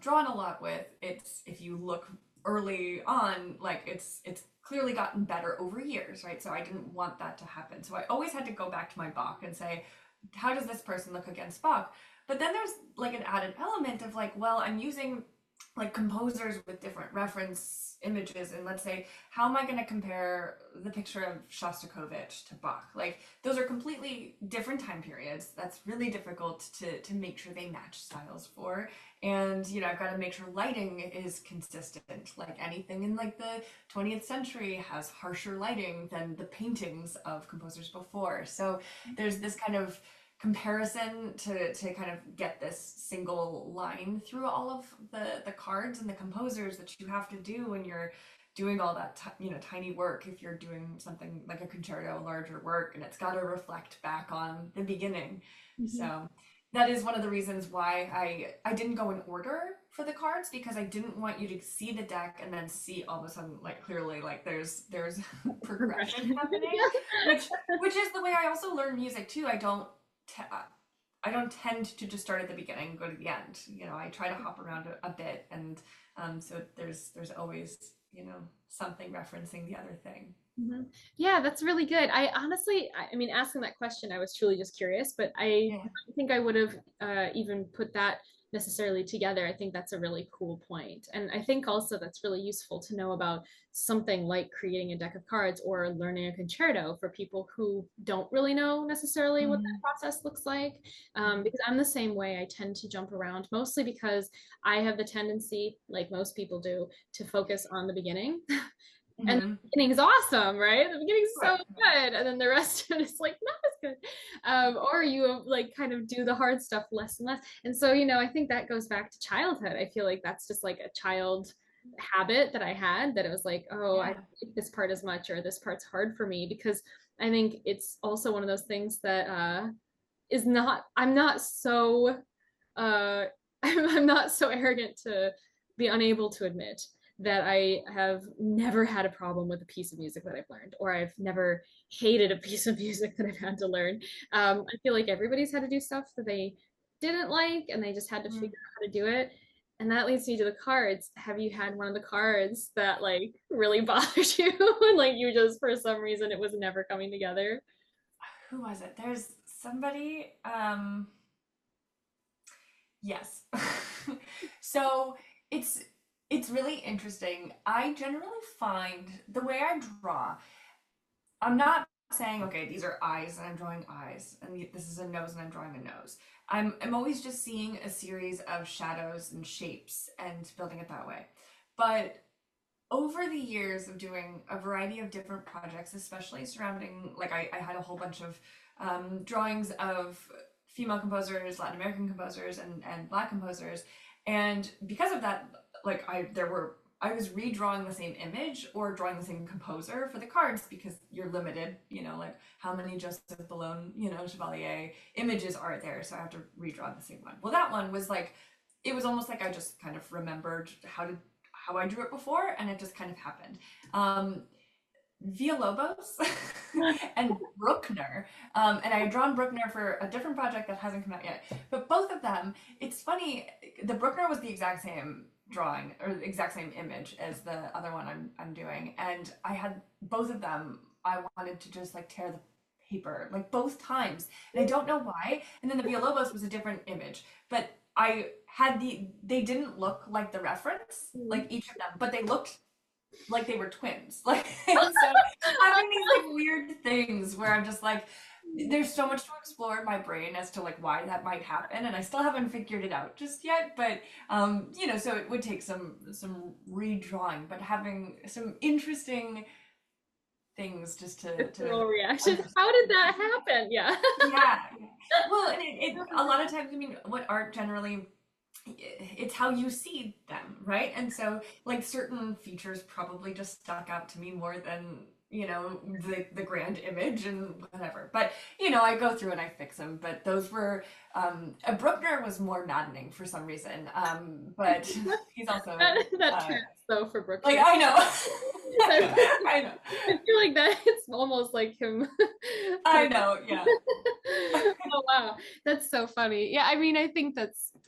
E: drawn a lot with, it's, if you look early on, like it's clearly gotten better over years, right? So I didn't want that to happen. So I always had to go back to my Bach and say, how does this person look against Bach? But then there's like an added element of like, well, I'm using like composers with different reference images, and let's say, how am I going to compare the picture of Shostakovich to Bach? Like, those are completely different time periods. That's really difficult to make sure they match styles for. And I've got to make sure lighting is consistent. Like anything in like the 20th century has harsher lighting than the paintings of composers before. So there's this kind of comparison to kind of get this single line through all of the cards and the composers that you have to do when you're doing all that tiny work. If you're doing something like a concerto, larger work, and it's got to reflect back on the beginning. So that is one of the reasons why I didn't go in order for the cards, because I didn't want you to see the deck and then see all of a sudden like clearly like there's progression happening, which is the way I also learn music too. I don't tend to just start at the beginning and go to the end. I try to hop around a bit, and so there's always something referencing the other thing.
D: Yeah, that's really good. I honestly, I mean, asking that question, I was truly just curious, but I think I would have even put that necessarily together. I think that's a really cool point. And I think also that's really useful to know about something like creating a deck of cards or learning a concerto for people who don't really know necessarily what that process looks like. Because I'm the same way. I tend to jump around, mostly because I have the tendency, like most people do, to focus on the beginning. And the beginning is awesome, right? The beginning's so good, and then the rest of it is like not as good. Or you like kind of do the hard stuff less and less. And so, I think that goes back to childhood. I feel like that's just like a child habit that I had, that it was like, oh, I don't like this part as much, or this part's hard for me, because I think it's also one of those things that I'm not so I'm not so arrogant to be unable to admit that I have never had a problem with a piece of music that I've learned, or I've never hated a piece of music that I've had to learn. I feel like everybody's had to do stuff that they didn't like, and they just had to figure out how to do it. And that leads me to the cards. Have you had one of the cards that like really bothered you? And like you just, for some reason, it was never coming together?
E: Who was it? There's somebody, yes. So it's really interesting. I generally find the way I draw, I'm not saying, okay, these are eyes and I'm drawing eyes, and this is a nose and I'm drawing a nose. I'm always just seeing a series of shadows and shapes and building it that way. But over the years of doing a variety of different projects, especially surrounding, like I had a whole bunch of drawings of female composers, Latin American composers, and Black composers. And because of that, like I was redrawing the same image or drawing the same composer for the cards because you're limited, like how many Joseph Boulogne, Chevalier images are there. So I have to redraw the same one. Well, that one was like, it was almost like I just kind of remembered how I drew it before, and it just kind of happened. Villalobos and Bruckner, and I had drawn Bruckner for a different project that hasn't come out yet. But both of them, it's funny, the Bruckner was the exact same drawing or the exact same image as the other one I'm doing, and I had both of them. I wanted to just like tear the paper like both times, and I don't know why. And then the Villalobos was a different image, but I had they didn't look like the reference, like each of them, but they looked like they were twins. Like, and so having these like weird things where I'm just like, there's so much to explore in my brain as to like why that might happen, and I still haven't figured it out just yet. But so it would take some redrawing, but having some interesting things just to
D: reaction. How did that happen? Yeah.
E: Yeah. Well, and it a lot of times, I mean, what art generally, it's how you see them, right? And so like certain features probably just stuck out to me more than the grand image and whatever. But I go through and I fix them. But those were a Bruckner was more maddening for some reason. But he's also
D: that counts though for Bruckner.
E: like I know. I know.
D: I feel like that it's almost like him.
E: I know, yeah.
D: Oh wow, that's so funny. Yeah, I mean, I think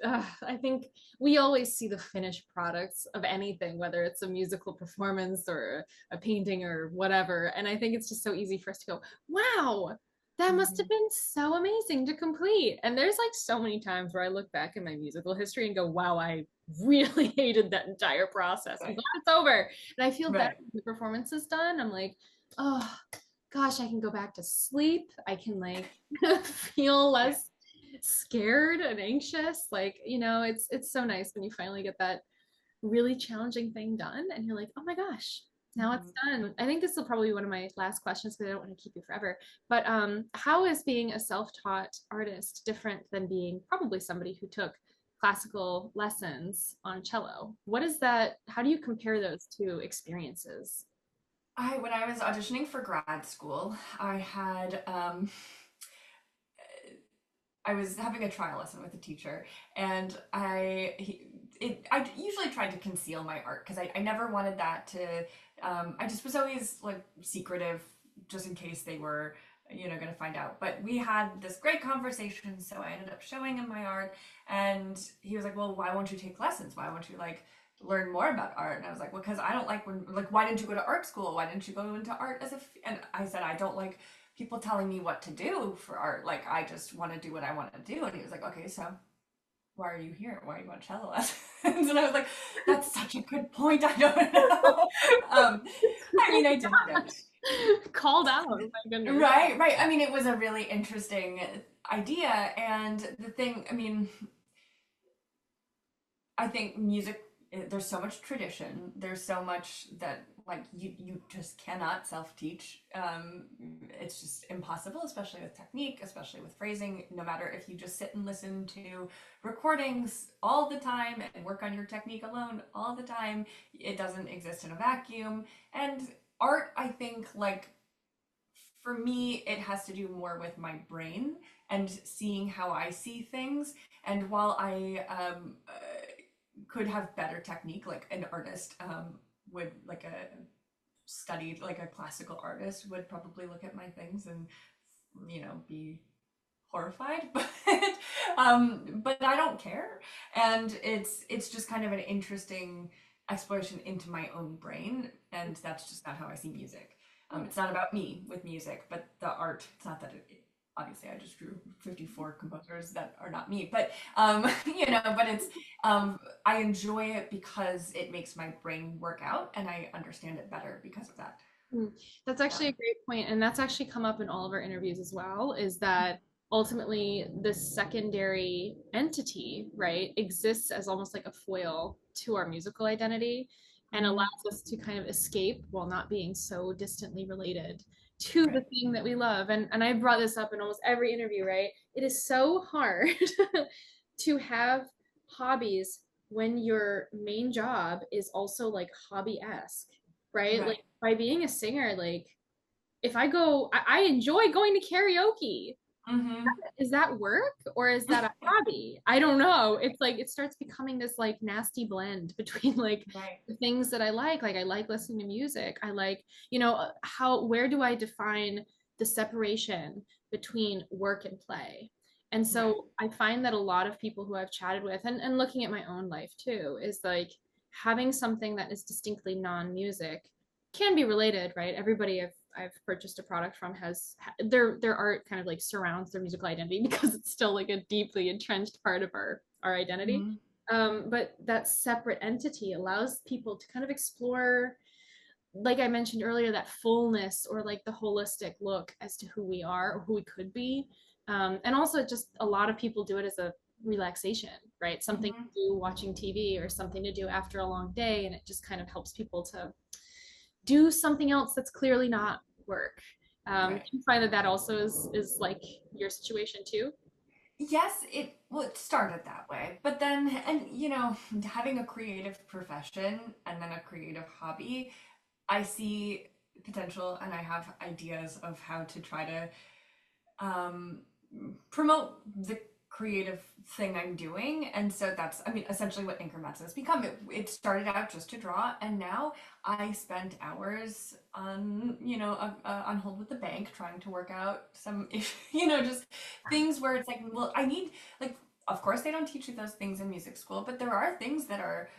D: I think we always see the finished products of anything, whether it's a musical performance or a painting or whatever. And I think it's just so easy for us to go, wow, that must have been so amazing to complete. And there's like so many times where I look back in my musical history and go, wow, I really hated that entire process. I'm glad it's over. And I feel better when the performance is done. I'm like, oh gosh, I can go back to sleep. I can like feel less scared and anxious. Like, it's so nice when you finally get that really challenging thing done and you're like, oh my gosh, now it's done. I think this will probably be one of my last questions because I don't want to keep you forever. But how is being a self-taught artist different than being probably somebody who took classical lessons on cello? What is that? How do you compare those two experiences?
E: When I was auditioning for grad school, I had I was having a trial lesson with a teacher, and I usually tried to conceal my art because I never wanted that to. I just was always like secretive, just in case they were going to find out. But we had this great conversation, so I ended up showing him my art, and he was like, "Well, why won't you take lessons? Why won't you like learn more about art?" And I was like, well, because I don't like why didn't you go to art school? Why didn't you go into art and I said, I don't like people telling me what to do for art. Like, I just want to do what I want to do. And he was like, okay, so why are you here? Why are you on cello lessons? And I was like, that's such a good point. I don't know. I mean, I didn't know.
D: Called out. Oh my goodness.
E: Right. I mean, it was a really interesting idea. And the thing, I mean, I think music, there's so much tradition. There's so much that like you just cannot self-teach. It's just impossible, especially with technique, especially with phrasing. No matter if you just sit and listen to recordings all the time and work on your technique alone all the time, it doesn't exist in a vacuum. And art, I think, like for me, it has to do more with my brain and seeing how I see things. And while I could have better technique, like an artist would, like a studied, like a classical artist would probably look at my things and be horrified, but I don't care. And it's just kind of an interesting exploration into my own brain, and that's just not how I see music. It's not about me with music, but the art, it's not that obviously I just drew 54 composers that are not me, but but it's I enjoy it because it makes my brain work out and I understand it better because of that.
D: Mm, That's actually a great point, and that's actually come up in all of our interviews as well, is that ultimately this secondary entity, right, exists as almost like a foil to our musical identity and allows us to kind of escape while not being so distantly related to the
E: Right.
D: thing that we love. And I brought this up in almost every interview, right? It is so hard to have hobbies when your main job is also like hobby-esque, right? Like
E: Right.
D: by being a singer, like if I go, I enjoy going to karaoke.
E: Mm-hmm.
D: Is that work or is that a hobby? I don't know. It's like it starts becoming this like nasty blend between like
E: Right.
D: the things that I like. Like I like listening to music. I like, how where do I define the separation between work and play? And
E: Right.
D: so I find that a lot of people who I've chatted with and looking at my own life too is like having something that is distinctly non-music can be related, right? Everybody I've purchased a product from has their art kind of like surrounds their musical identity because it's still like a deeply entrenched part of our identity.
E: Mm-hmm.
D: But that separate entity allows people to kind of explore, like I mentioned earlier, that fullness or like the holistic look as to who we are or who we could be. And also just a lot of people do it as a relaxation, right? Something
E: Mm-hmm.
D: to do watching TV or something to do after a long day. And it just kind of helps people to do something else that's clearly not work. Do
E: Right.
D: you find that that also is like your situation too?
E: Yes, it started that way, but then, and having a creative profession and then a creative hobby, I see potential and I have ideas of how to try to um, promote the creative thing I'm doing. And so that's, I mean, essentially what Inkermezzo has become. It started out just to draw, and now I spend hours on, on hold with the bank trying to work out some, just things where it's like, well, I need, like, of course, they don't teach you those things in music school, but there are things that are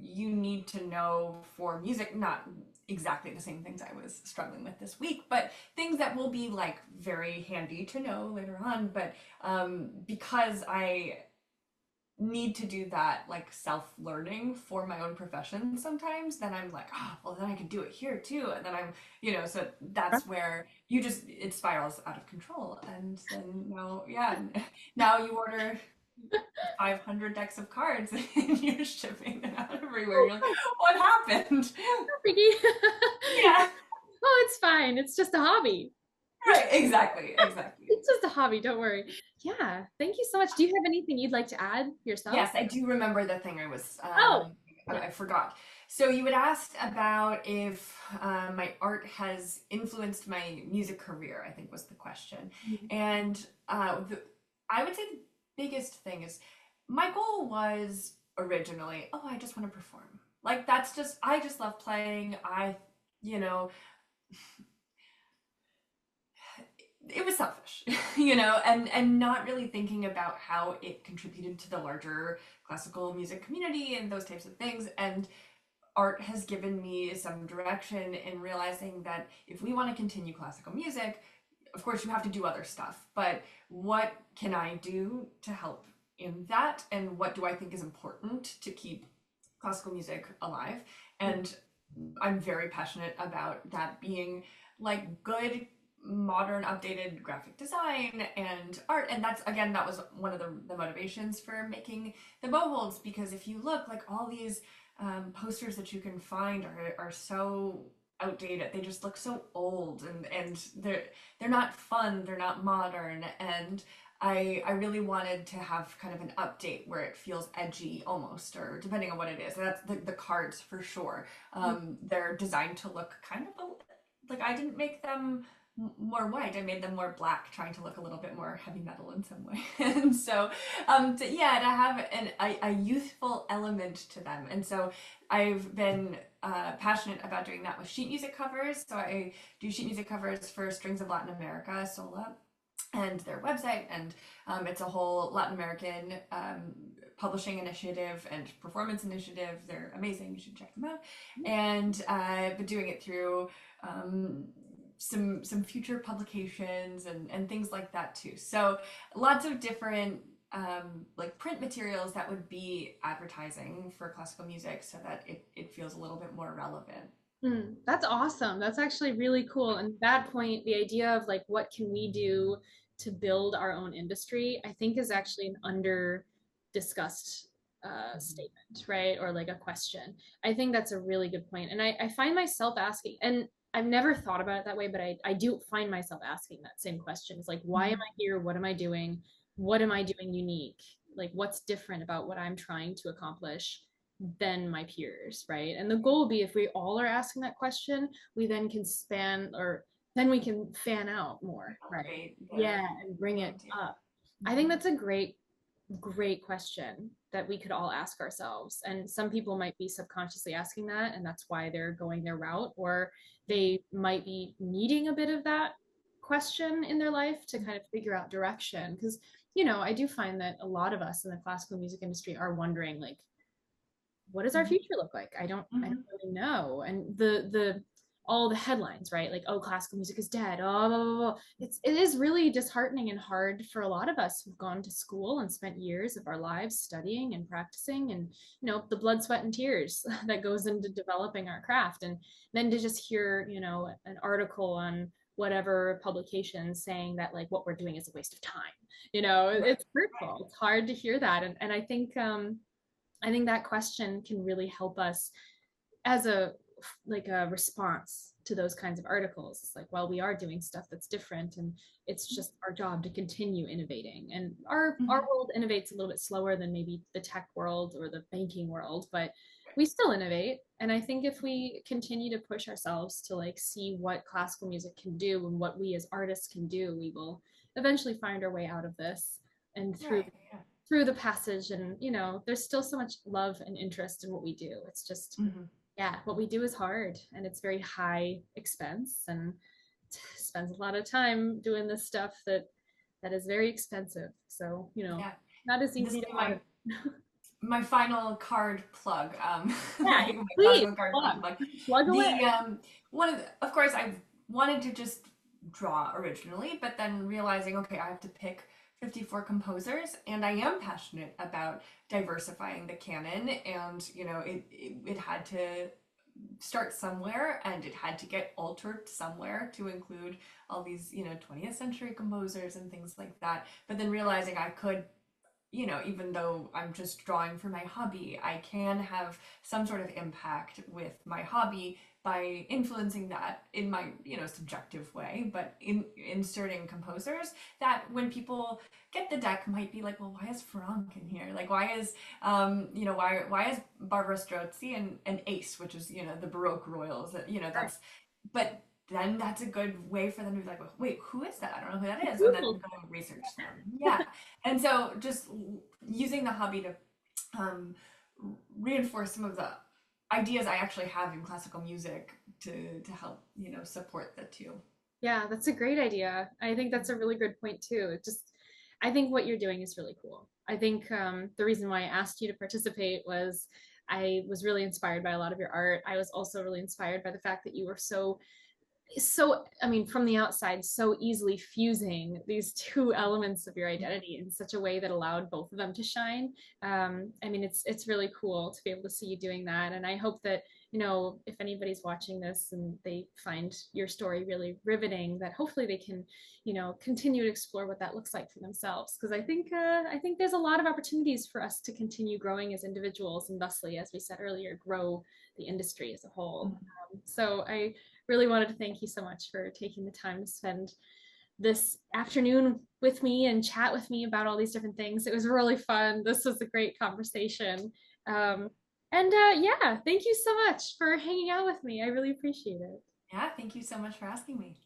E: you need to know for music, not exactly the same things I was struggling with this week, but things that will be like very handy to know later on. But because I need to do that like self-learning for my own profession sometimes, then I'm like, oh, well, then I could do it here too. And then so that's where it spirals out of control. And then now, yeah, now you order 500 decks of cards and you're shipping them out everywhere. You're like, what happened?
D: Vicky.
E: Yeah,
D: Oh, it's fine. It's just a hobby.
E: right, exactly, exactly.
D: It's just a hobby. Don't worry. Yeah. Thank you so much. Do you have anything you'd like to add yourself?
E: Yes, I do remember the thing I was,
D: Oh, yeah.
E: I forgot. So you had asked about if my art has influenced my music career, I think was the question. And I would say the biggest thing is my goal was originally, oh, I just want to perform. Like I just love playing. You know, it was selfish, and not really thinking about how it contributed to the larger classical music community and those types of things. And art has given me some direction in realizing that if we want to continue classical music, of course you have to do other stuff, but what can I do to help in that? And what do I think is important to keep classical music alive? And I'm very passionate about that being like good modern updated graphic design and art. And that's, again, that was one of the motivations for making the bow holds, because if you look, like, all these posters that you can find are so outdated. They just look so old, and they're not fun, they're not modern. And I really wanted to have kind of an update where it feels edgy almost, or depending on what it is. And that's the cards for sure. They're designed to look kind of like, I didn't make them more white. I made them more black, trying to look a little bit more heavy metal in some way. And so, to have a youthful element to them. And so I've been passionate about doing that with sheet music covers. So I do sheet music covers for Strings of Latin America, SOLA, and their website. And it's a whole Latin American publishing initiative and performance initiative. They're amazing. You should check them out. And I've been doing it through some future publications and things like that too. So lots of different like print materials that would be advertising for classical music so that it feels a little bit more relevant.
D: That's awesome. That's actually really cool. And that point, the idea of like what can we do to build our own industry, I think is actually an under discussed statement, right? Or like a question. I think that's a really good point. And I find myself asking, and I've never thought about it that way, but I do find myself asking that same question. It's like, why am I here? What am I doing? What am I doing unique? Like, what's different about what I'm trying to accomplish than my peers, right? And the goal will be if we all are asking that question, we then can span or then we can fan out more, right? Yeah, and bring it up. I think that's a great question that we could all ask ourselves. And some people might be subconsciously asking that, and that's why they're going their route, or they might be needing a bit of that question in their life to kind of figure out direction. Because, I do find that a lot of us in the classical music industry are wondering, like, what does our future look like? I don't really know. And the all the headlines, right? Like, oh, classical music is dead. Oh, blah, blah, blah. It is really disheartening and hard for a lot of us who've gone to school and spent years of our lives studying and practicing and, the blood, sweat, and tears that goes into developing our craft. And then to just hear, an article on whatever publication saying that like what we're doing is a waste of time. It's hurtful. It's hard to hear that. And I think that question can really help us as a response to those kinds of articles. It's like, well, we are doing stuff that's different, and it's just our job to continue innovating. And our world innovates a little bit slower than maybe the tech world or the banking world, but we still innovate. And I think if we continue to push ourselves to like see what classical music can do and what we as artists can do, we will eventually find our way out of this and through the passage. And there's still so much love and interest in what we do. It's just what we do is hard, and it's very high expense, and spends a lot of time doing this stuff that is very expensive. So not as easy to
E: my final card plug.
D: Yeah,
E: my
D: please
E: final card
D: plug away.
E: Of course, I wanted to just draw originally, but then realizing, okay, I have to pick 54 composers, and I am passionate about diversifying the canon, and it had to start somewhere, and it had to get altered somewhere to include all these 20th century composers and things like that. But then realizing I could, even though I'm just drawing for my hobby, I can have some sort of impact with my hobby by influencing that in my subjective way, but inserting composers that when people get the deck might be like, well, why is Franck in here? Like, why is why is Barbara Strozzi and Ace, which is the Baroque royals, that's, but then that's a good way for them to be like, well, wait, who is that? I don't know who that is. And then go and research them. And so just using the hobby to reinforce some of the ideas I actually have in classical music to help support the two.
D: Yeah, that's a great idea. I think that's a really good point too. I think what you're doing is really cool. I think the reason why I asked you to participate was I was really inspired by a lot of your art. I was also really inspired by the fact that you were so, I mean, from the outside, so easily fusing these two elements of your identity in such a way that allowed both of them to shine. I mean, it's really cool to be able to see you doing that. And I hope that, if anybody's watching this and they find your story really riveting, that hopefully they can, continue to explore what that looks like for themselves. Because I think there's a lot of opportunities for us to continue growing as individuals, and thusly, as we said earlier, grow the industry as a whole. So I really wanted to thank you so much for taking the time to spend this afternoon with me and chat with me about all these different things. It was really fun. This was a great conversation. Thank you so much for hanging out with me. I really appreciate it.
E: Yeah, thank you so much for asking me.